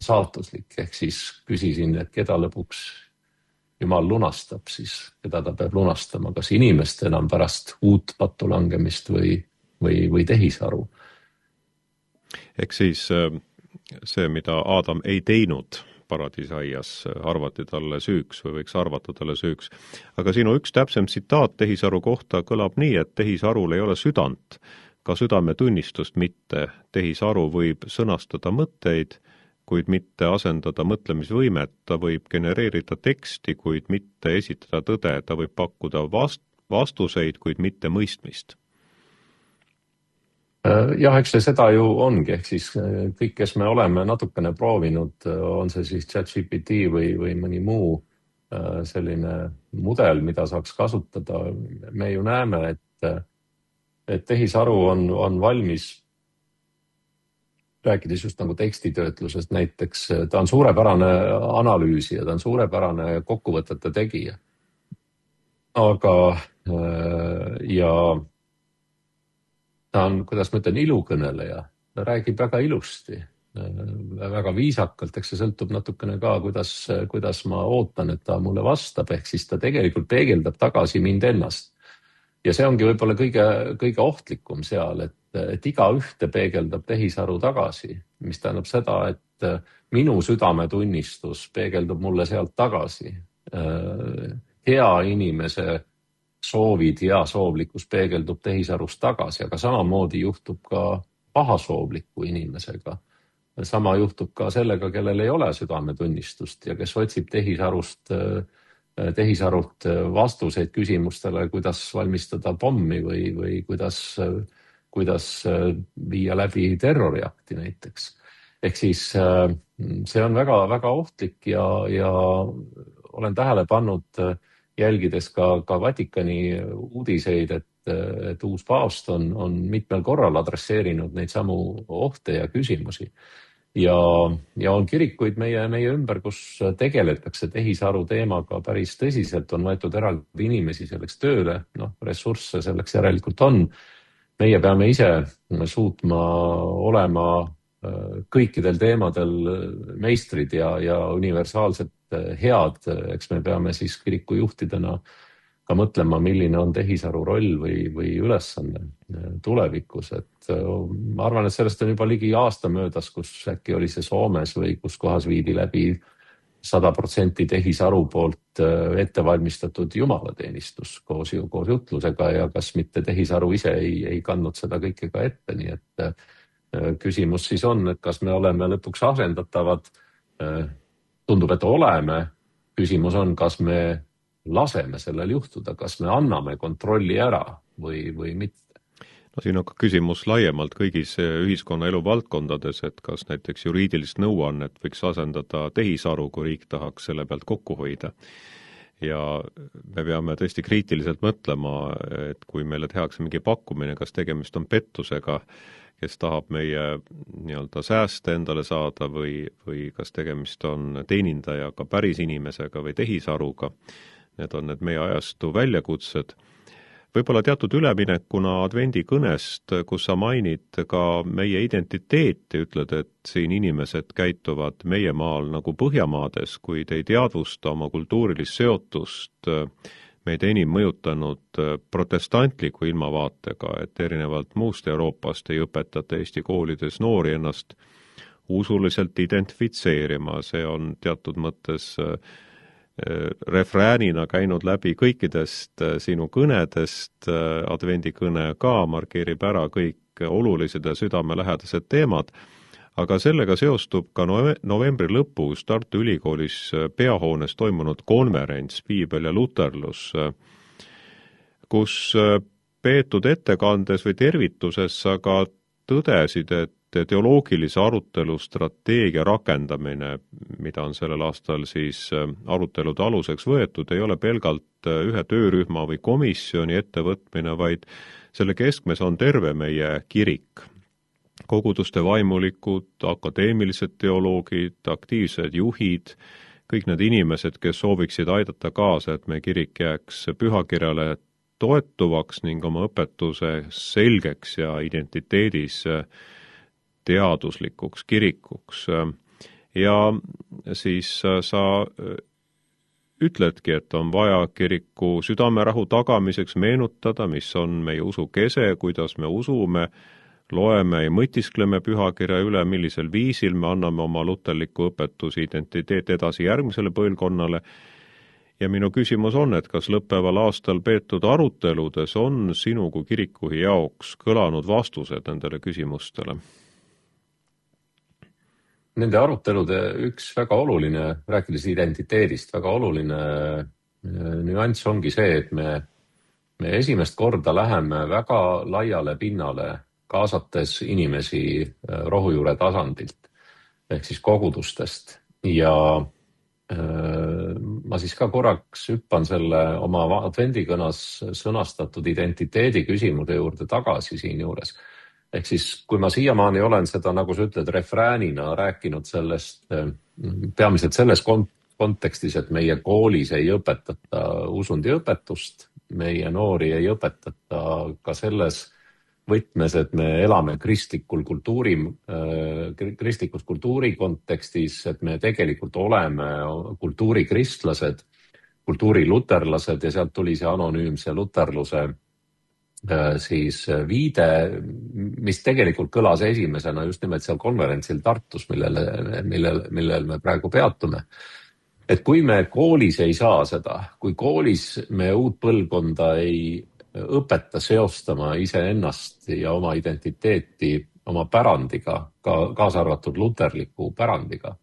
E: saatuslik, ehk siis küsisin, et keda lõpuks Jumal lunastab, siis keda ta peab lunastama, kas inimest enam pärast uut pattu langemist või tehisaru.
D: Ehk siis see, mida Adam ei teinud paradiisaias, arvati talle süüks või võiks arvata talle süüks. Aga sinu üks täpsem tsitaat tehisaru kohta kõlab nii, et tehisarul ei ole südant, ka südametunnistust mitte. Tehisaru võib sõnastada mõtteid, kuid mitte asendada mõtlemisvõimet, ta võib genereerida teksti, kuid mitte esitada tõde, ta võib pakkuda vastuseid, kuid mitte mõistmist.
E: Jah, eks see seda ju ongi, ehk siis kõik, kes me oleme natukene proovinud, on see siis ChatGPT või mõni muu selline mudel, mida saaks kasutada, me ju näeme, et tehisaru on valmis, rääkides just nagu tekstitöötlusest näiteks, ta on suurepärane analüüsija, ta on suurepärane kokkuvõtete tegija. Aga ja ta on, kuidas ma ütlen, ilukõneleja, ta räägib väga ilusti, väga viisakalt, eks see sõltub natukene ka, kuidas ma ootan, et ta mulle vastab, ehk siis ta tegelikult peegeldab tagasi mind ennast. Ja see ongi võib-olla kõige ohtlikum seal, et iga ühte peegeldab tehisaru tagasi, mis tähendab seda, et minu südametunnistus peegeldub mulle sealt tagasi. Hea inimese soovid ja soovlikkus peegeldub tehisarust tagasi, aga samamoodi juhtub ka pahasoovliku inimesega. Sama juhtub ka sellega, kellel ei ole südametunnistust ja kes otsib tehisarult vastuseid küsimustele, kuidas valmistada pommi või kuidas viia läbi terroriakti näiteks. Ehk siis see on väga, väga ohtlik ja olen tähele pannud, jälgides ka Vatikani uudiseid, et uus paavst on mitmel korral adresseerinud neid samu ohte ja küsimusi. Ja on kirikuid meie ümber, kus tegeletakse tehisaru teemaga päris tõsiselt, on võetud eraldi inimesi selleks tööle, ressursse selleks järelikult on. Meie peame ise suutma olema kõikidel teemadel meistrid ja universaalselt head, eks me peame siis kiriku juhtidena ka mõtlema, milline on tehisaru roll või ülesanne tulevikus. Et ma arvan, et sellest on juba ligi aasta möödas, kus äkki oli see Soomes või kus kohas viidi läbi 100% tehisaru poolt ettevalmistatud jumalateenistus koos jutlusega ja kas mitte tehisaru ise ei kandnud seda kõike ka ette. Nii et küsimus siis on, et kas me oleme lõpuks asendatavad. Tundub, et oleme. Küsimus on, kas me laseme sellel juhtuda, kas me anname kontrolli ära või mitte.
D: No siin on ka küsimus laiemalt kõigis ühiskonnaelu valdkondades, et kas näiteks juriidilist nõuannet võiks asendada tehisaru, kui riik tahaks selle pealt kokku hoida. Ja me peame tõesti kriitiliselt mõtlema, et kui meile tehakse mingi pakkumine, kas tegemist on pettusega, kes tahab meie nii-öelda sääste endale saada või kas tegemist on teenindajaga, päris inimesega või tehisaruga. Need on need meie ajastu väljakutsed. Võib-olla teatud üleminekuna advendikõnest, kus sa mainid ka meie identiteeti, ütled, et siin inimesed käituvad meie maal nagu Põhjamaades, kuid ei teadvusta oma kultuurilist seotust meid enim mõjutanud protestantliku ilmavaatega, et erinevalt muust Euroopast ei õpetata Eesti koolides noori ennast usuliselt identifitseerima. See on teatud mõttes refräänina käinud läbi kõikidest sinu kõnedest, advendikõne ka markeerib ära kõik olulised ja südamelähedased teemad, aga sellega seostub ka novembri lõpus Tartu Ülikoolis peahoones toimunud konverents Piibel ja luterlus, kus peetud ettekandes või tervituses sa ka tõdesid, et teoloogilise arutelu strateegia rakendamine, mida on sellel aastal siis arutelude aluseks võetud, ei ole pelgalt ühe töörühma või komisjoni ettevõtmine, vaid selle keskmes on terve meie kirik. Koguduste vaimulikud, akadeemilised teoloogid, aktiivsed juhid, kõik need inimesed, kes sooviksid aidata kaasa, et meie kirik jääks pühakirjale toetuvaks ning oma õpetuse selgeks ja identiteedis teaduslikuks kirikuks. Ja siis sa ütledki, et on vaja kiriku südamerahu tagamiseks meenutada, mis on meie usu kese, kuidas me usume, loeme ja mõtiskleme pühakirja üle, millisel viisil me anname oma luterliku õpetuse identiteet edasi järgmisele põlvkonnale. Ja minu küsimus on, et kas lõppeval aastal peetud aruteludes on sinu kui kirikuhi jaoks kõlanud vastused nendele küsimustele?
E: Nende arutelude üks väga oluline, rääkides identiteedist, väga oluline nüanss ongi see, et me esimest korda läheme väga laiale pinnale, kaasates inimesi rohujuure tasandilt, ehk siis kogudustest. Ja ma siis ka korraks hüppan selle oma advendikõnas sõnastatud identiteedi küsimuse juurde tagasi siin juures. Ehk siis, kui ma siiamaani olen seda, nagu sa ütled, refräänina rääkinud sellest, peamiselt selles kontekstis, et meie koolis ei õpetata usundiõpetust, meie noori ei õpetata ka selles võtmes, et me elame kristlikus kultuuri kontekstis, et me tegelikult oleme kultuurikristlased, kultuuriluterlased ja sealt tuli see anonüümse luterluse siis viide, mis tegelikult kõlas esimesena just nimelt seal konverentsil Tartus, millel me praegu peatume. Et kui me koolis ei saa seda, kui koolis me uut põlvkonda ei õpeta seostama iseennast ja oma identiteeti oma pärandiga, kaasa arvatud luterliku pärandiga,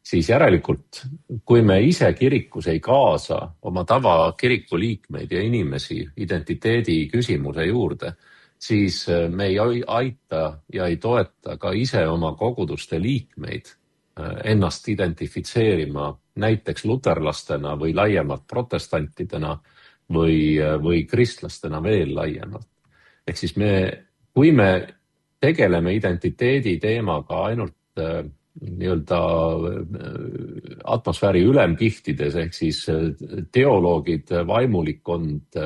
E: siis järelikult, kui me ise kirikus ei kaasa oma tava kiriku liikmeid ja inimesi identiteedi küsimuse juurde, siis me ei aita ja ei toeta ka ise oma koguduste liikmeid ennast identifitseerima näiteks luterlastena või laiemalt protestantidena või kristlastena veel laiemalt. Ehk siis kui me tegeleme identiteedi teemaga ainult nii-öelda atmosfääri ülemkihtides, ehk siis teoloogid, vaimulikkond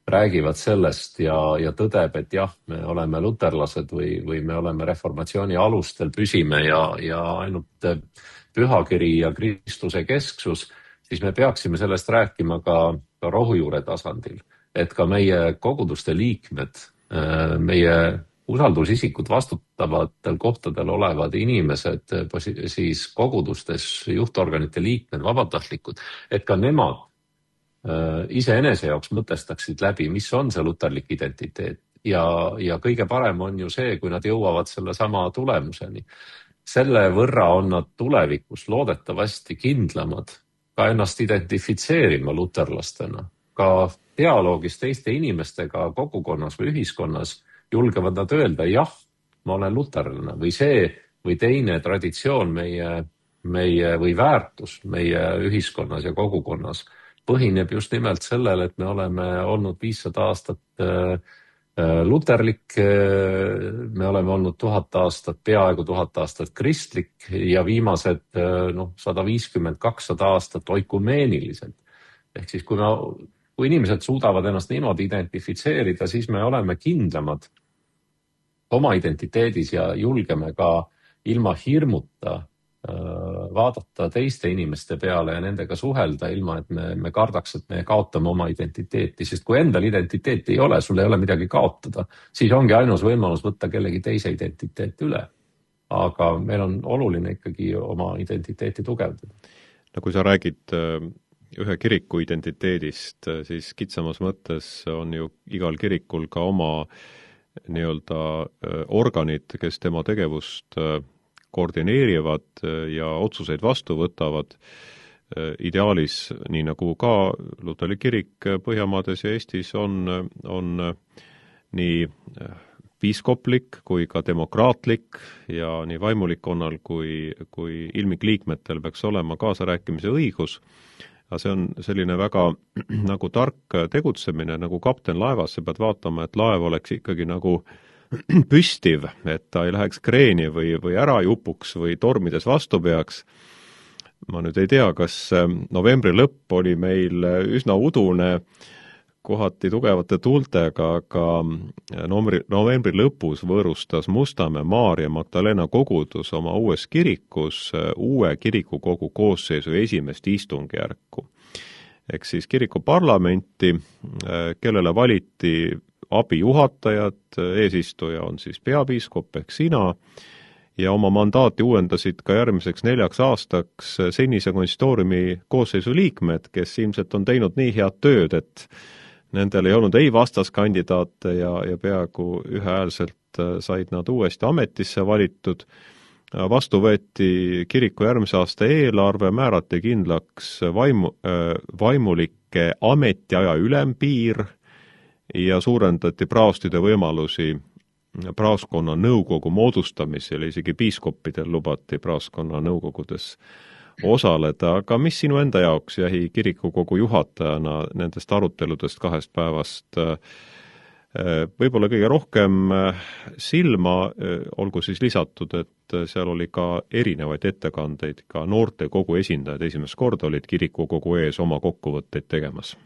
E: räägivad sellest ja tõdeb, et jah, me oleme luterlased või me oleme reformatsiooni alustel, püsime ja ainult pühakiri ja Kristuse kesksus, siis me peaksime sellest rääkima ka rohujuure tasandil, et ka meie koguduste liikmed, meie usaldusisikud vastutavatel kohtadel olevad inimesed, siis kogudustes juhtorganite liikmed, vabatahtlikud, et ka nemad iseenese jaoks mõtestaksid läbi, mis on see luterlik identiteet. Ja kõige parem on ju see, kui nad jõuavad selle sama tulemuseni. Selle võrra on nad tulevikus loodetavasti kindlamad ka ennast identifitseerima luterlastena, ka dialoogis teiste inimestega kogukonnas või ühiskonnas julgevad nad öelda, jah, ma olen luterlane või see või teine traditsioon meie või väärtus meie ühiskonnas ja kogukonnas põhineb just nimelt sellel, et me oleme olnud 500 aastat luterlik, me oleme olnud 1000 aastat, peaaegu 1000 aastat kristlik ja viimased 150-200 aastat oikumeeniliselt. Ehk siis kui inimesed suudavad ennast niimoodi identifitseerida, siis me oleme kindlamad oma identiteedis ja julgeme ka ilma hirmuta vaadata teiste inimeste peale ja nendega suhelda, ilma et me kardaks, et me kaotame oma identiteeti, sest kui endal identiteeti ei ole, sul ei ole midagi kaotada, siis ongi ainus võimalus võtta kellegi teise identiteeti üle. Aga meil on oluline ikkagi oma identiteeti tugevdada.
D: No kui sa räägid ühe kiriku identiteedist, siis kitsamas mõttes on ju igal kirikul ka oma nii-öelda organid, kes tema tegevust koordineerivad ja otsuseid vastu võtavad. Ideaalis, nii nagu ka luterlik kirik Põhjamaades ja Eestis on nii piiskoplik kui ka demokraatlik ja nii vaimulikkonnal kui ilmikliikmetel peaks olema kaasarääkimise õigus. Ja see on selline väga nagu tark tegutsemine, nagu kapten laevas, sa pead vaatama, et laev oleks ikkagi nagu püstiv, et ta ei läheks kreeni või ära jupuks või tormides vastu peaks. Ma nüüd ei tea, kas novembri lõpp oli meil üsna udune, kohati tugevate tuultega, aga novembri lõpus võõrustas Mustamäe Maarja Magdalena kogudus oma uues kirikus uue kirikukogu koosseisu esimest istungjärku. Ehk siis kiriku parlamenti, kellele valiti abijuhatajad, eesistuja on siis peapiiskop ehk sina, ja oma mandaati uuendasid ka järgmiseks 4 aastaks senise konsistooriumi koosseisu liikmed, kes ilmselt on teinud nii head tööd, et nendel ei olnud ei vastaskandidaate ja peaaegu ühehäälselt said nad uuesti ametisse valitud. Vastu võeti kiriku järgmise aasta eelarve, määrati kindlaks vaimulike ametiaja ülempiir ja suurendati praostide võimalusi praoskonna nõukogu moodustamisel, isegi piiskoppidel lubati praoskonna nõukogudes osaleda, aga mis sinu enda jaoks jäi kirikukogu juhatajana nendest aruteludest 2 päevast võib-olla kõige rohkem silma, olgu siis lisatud, et seal oli ka erinevaid ettekandeid, ka noortekogu esindajad esimest korda olid kirikukogu ees oma kokkuvõtteid tegemas?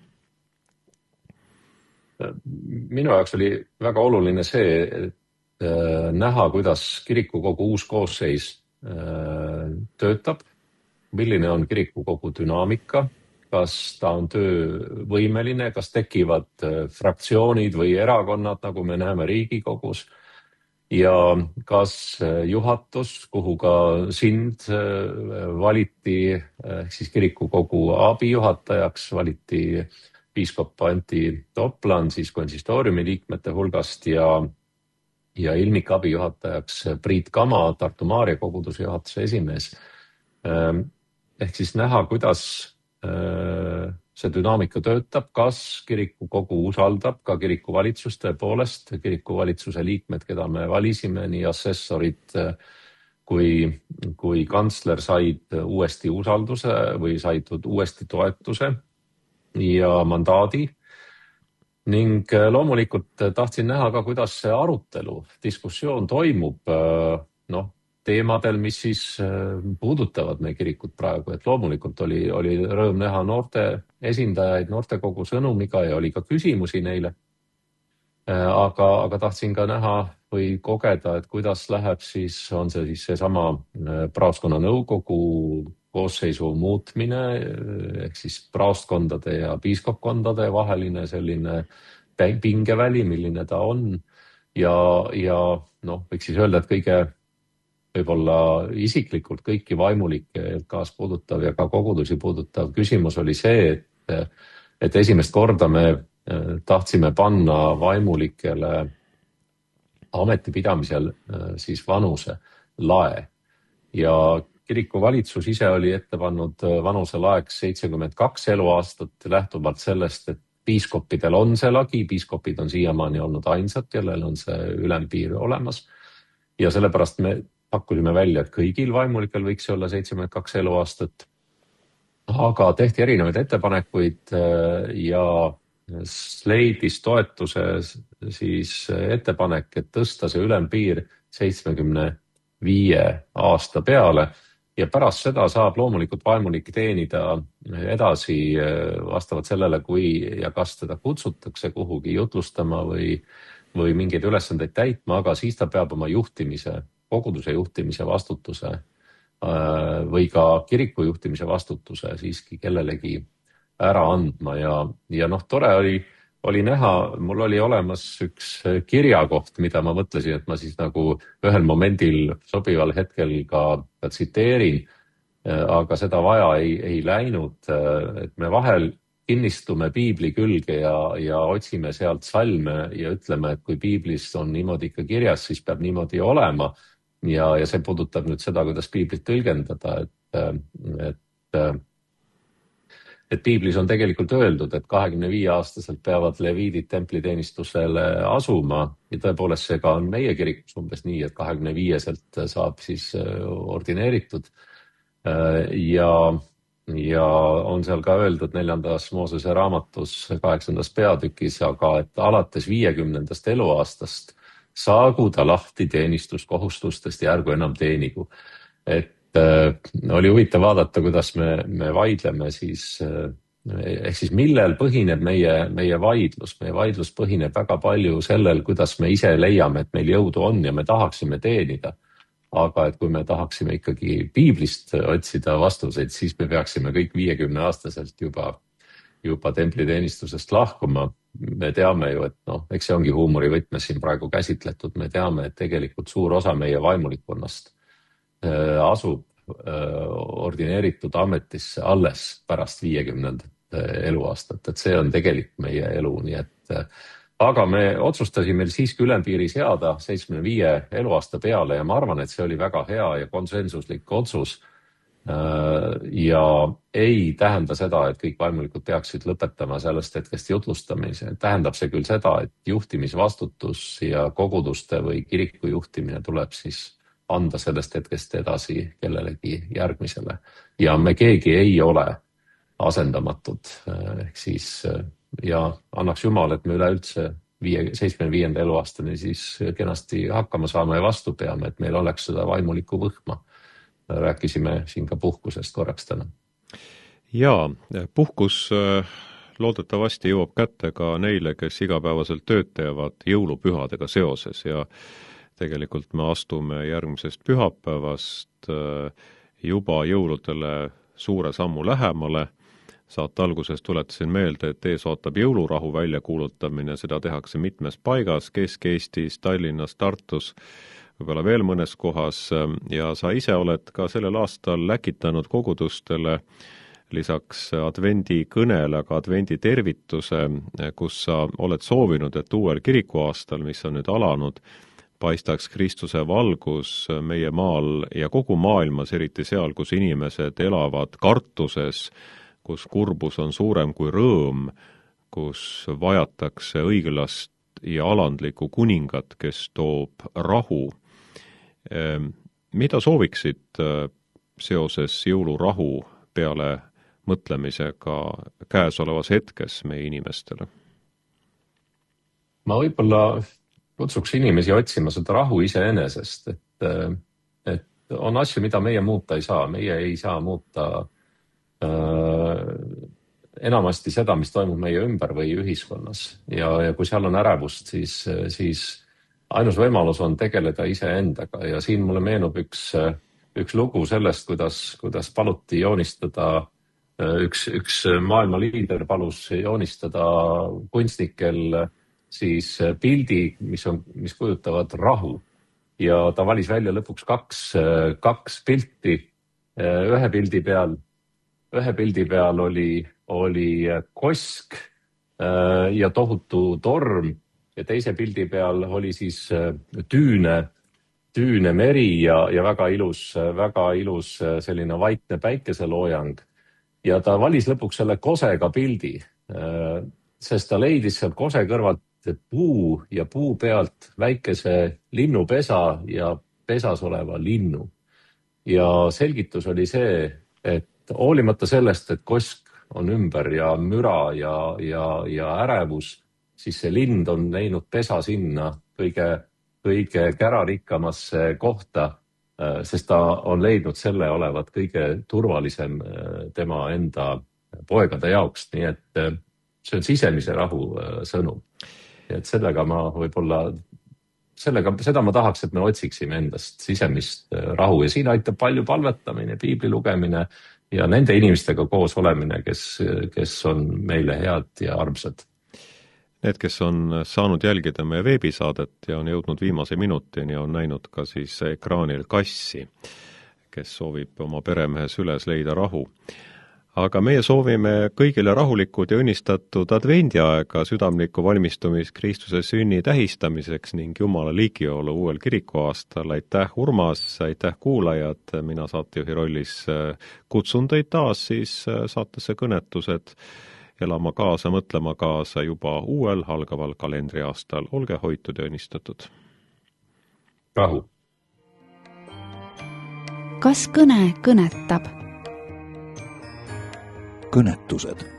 E: Minu jaoks oli väga oluline see, et näha, kuidas kirikukogu uus koosseis töötab, milline on kirikukogu dünaamika, kas ta on töövõimeline, kas tekivad fraktsioonid või erakonnad, nagu me näeme Riigikogus, ja kas juhatus, kuhu ka sind valiti, siis kirikukogu abijuhatajaks valiti piiskop Anti Toplan siis konsistooriumi liikmete hulgast ja ilmik abijuhatajaks Priit Kama, Tartu Maarja koguduse juhatuse esimees. Ehk siis näha, kuidas see dünaamika töötab, kas kirikukogu usaldab ka kirikuvalitsust tõepoolest, kirikuvalitsuse liikmed, keda me valisime, nii assessorid kui kantsler said uuesti usalduse või said uuesti toetuse ja mandaadi. Ning loomulikult tahtsin näha ka, kuidas see arutelu, diskussioon toimub teemadel, mis siis puudutavad meie kirikut praegu, et loomulikult oli rõõm näha noorte esindajaid noortekogu sõnumiga ja oli ka küsimusi neile. Aga tahtsin ka näha või kogeda, et kuidas läheb siis, on see siis seesama praoskonna nõukogu koosseisu muutmine, ehk siis praostkondade ja piiskopkondade vaheline selline pingeväli, milline ta on. Ja võiks siis öelda, et kõige võib-olla isiklikult kõiki vaimulikke LK-s puudutav ja ka kogudusi puudutav küsimus oli see, et esimest korda me tahtsime panna vaimulikele ametipidamisel siis vanuse lae. Ja kirikuvalitsus ise oli ette pannud vanuse laeks 72 eluaastat lähtuvalt sellest, et piiskoppidel on see lagi, piiskopid on siiamaani olnud ainsad, kellel on see ülempiir olemas. Ja sellepärast me pakkusime välja, et kõigil vaimulikel võiks olla 72 eluaastat, aga tehti erinevaid ettepanekuid ja leidis toetuse siis ettepanek, et tõsta see ülempiir 75 aasta peale ja pärast seda saab loomulikult vaimulik teenida edasi vastavalt sellele, kui ja kas teda kutsutakse kuhugi jutlustama või mingeid ülesandeid täitma, aga siis ta peab oma koguduse juhtimise vastutuse või ka kiriku juhtimise vastutuse siiski kellelegi ära andma ja tore oli näha, mul oli olemas üks kirjakoht, mida ma mõtlesin, et ma siis nagu ühel momendil sobival hetkel ka tsiteerin, aga seda vaja ei läinud, et me vahel kinnistume piibli külge ja otsime sealt salme ja ütleme, et kui piiblis on niimoodi ikka kirjas, siis peab niimoodi olema. Ja see puudutab nüüd seda, kuidas piiblit tõlgendada, et piiblis on tegelikult öeldud, et 25-aastaselt peavad leviidid templiteenistusele asuma ja tõepoolest see ka on meie kirikus umbes nii, et 25-selt saab siis ordineeritud ja on seal ka öeldud 4. Moosese raamatus 8. peatükis, aga et alates 50. eluaastast saagu ta lahti teenistuskohustustest ja ärgu enam teenigu. Et oli huvitav vaadata, kuidas me vaidleme siis, ehk siis millel põhineb meie vaidlus. Meie vaidlus põhineb väga palju sellel, kuidas me ise leiame, et meil jõudu on ja me tahaksime teenida. Aga et kui me tahaksime ikkagi piiblist otsida vastuseid, siis me peaksime kõik 50-aastaselt juba templiteenistusest lahkuma. Me teame ju, et eks see ongi huumori võtmes siin praegu käsitletud. Me teame, et tegelikult suur osa meie vaimulikkonnast asub ordineeritud ametisse alles pärast 50. eluaastat, et see on tegelikult meie elu, nii et aga me otsustasime siiski ülempiiri seada 75 eluaasta peale ja ma arvan, et see oli väga hea ja konsensuslik otsus ja ei tähenda seda, et kõik vaimulikud peaksid lõpetama sellest hetkest jutlustamise. Tähendab see küll seda, et juhtimisvastutus ja koguduste või kiriku juhtimine tuleb siis anda sellest hetkest edasi kellelegi järgmisele. Ja me keegi ei ole asendamatud. Ehk siis, ja annaks Jumal, et me üleüldse 75. eluaastani siis kenasti hakkama saame ja vastu peame, et meil oleks seda vaimulikku võhma. Rääkisime siin ka puhkusest korraks täna.
D: Jaa, puhkus loodetavasti jõuab kätte ka neile, kes igapäevaselt tööd teevad jõulupühadega seoses ja tegelikult me astume järgmisest pühapäevast juba jõuludele suure sammu lähemale. Saate alguses tuletasin meelde, et ees ootab jõulurahu väljakuulutamine, seda tehakse mitmes paigas, Kesk-Eestis, Tallinnas, Tartus, võib-olla veel mõnes kohas ja sa ise oled ka sellel aastal läkitanud kogudustele lisaks advendi kõnele, aga advendi tervituse, kus sa oled soovinud, et uuel kirikuaastal, mis on nüüd alanud, paistaks Kristuse valgus meie maal ja kogu maailmas, eriti seal, kus inimesed elavad kartuses, kus kurbus on suurem kui rõõm, kus vajatakse õiglast ja alandlikku kuningat, kes toob rahu. Mida sooviksid seoses jõulurahu peale mõtlemisega käesolevas hetkes meie inimestele?
E: Ma võib-olla kutsuks inimesi otsima seda rahu iseenesest, et on asju, mida meie muuta ei saa. Meie ei saa muuta enamasti seda, mis toimub meie ümber või ühiskonnas. Ja kui seal on ärevust, siis ainus võimalus on tegeleda iseendaga. Ja siin mulle meenub üks lugu sellest, kuidas paluti joonistada, üks maailma liider palus joonistada kunstnikel siis pildi, mis kujutavad rahu. Ja ta valis välja lõpuks kaks pilti. Ühe pildi peal oli kosk ja tohutu torm ja teise pildi peal oli siis tüüne meri ja väga ilus selline vaikne päikeseloojang. Ja ta valis lõpuks selle kosega pildi, sest ta leidis seal kose kõrvalt puu ja puu pealt väikese linnupesa ja pesas oleva linnu. Ja selgitus oli see, et hoolimata sellest, et kosk on ümber ja müra ja ärevus, siis see lind on leidnud pesa sinna kõige kärarikkamasse kohta, sest ta on leidnud selle olevat kõige turvalisem tema enda poegade jaoks. Nii et see on sisemise rahu sõnum. Ja et sellega ma võib-olla, seda ma tahaks, et me otsiksime endast sisemist rahu ja siin aitab palju palvetamine, piibli lugemine ja nende inimestega koos olemine, kes on meile head ja armsad.
D: Need, kes on saanud jälgida meie veebisaadet ja on jõudnud viimase minutini, on näinud ka siis ekraanil kassi, kes soovib oma peremehes üles leida rahu. aga meie soovime kõigile rahulikud ja õnnistatud advendiaega, südamlikku valmistumist Kristuse sünni tähistamiseks ning Jumala ligiolu uuel kirikuaastal. Aitäh, Urmas, aitäh kuulajad, mina saatejuhi rollis kutsun teid taas siis saatesse Kõnetused elama kaasa, mõtlema kaasa juba uuel algaval kalendriaastal. Olge hoitud ja õnnistatud.
E: Rahu.
C: Kas kõne kõnetab?
A: Kõnetused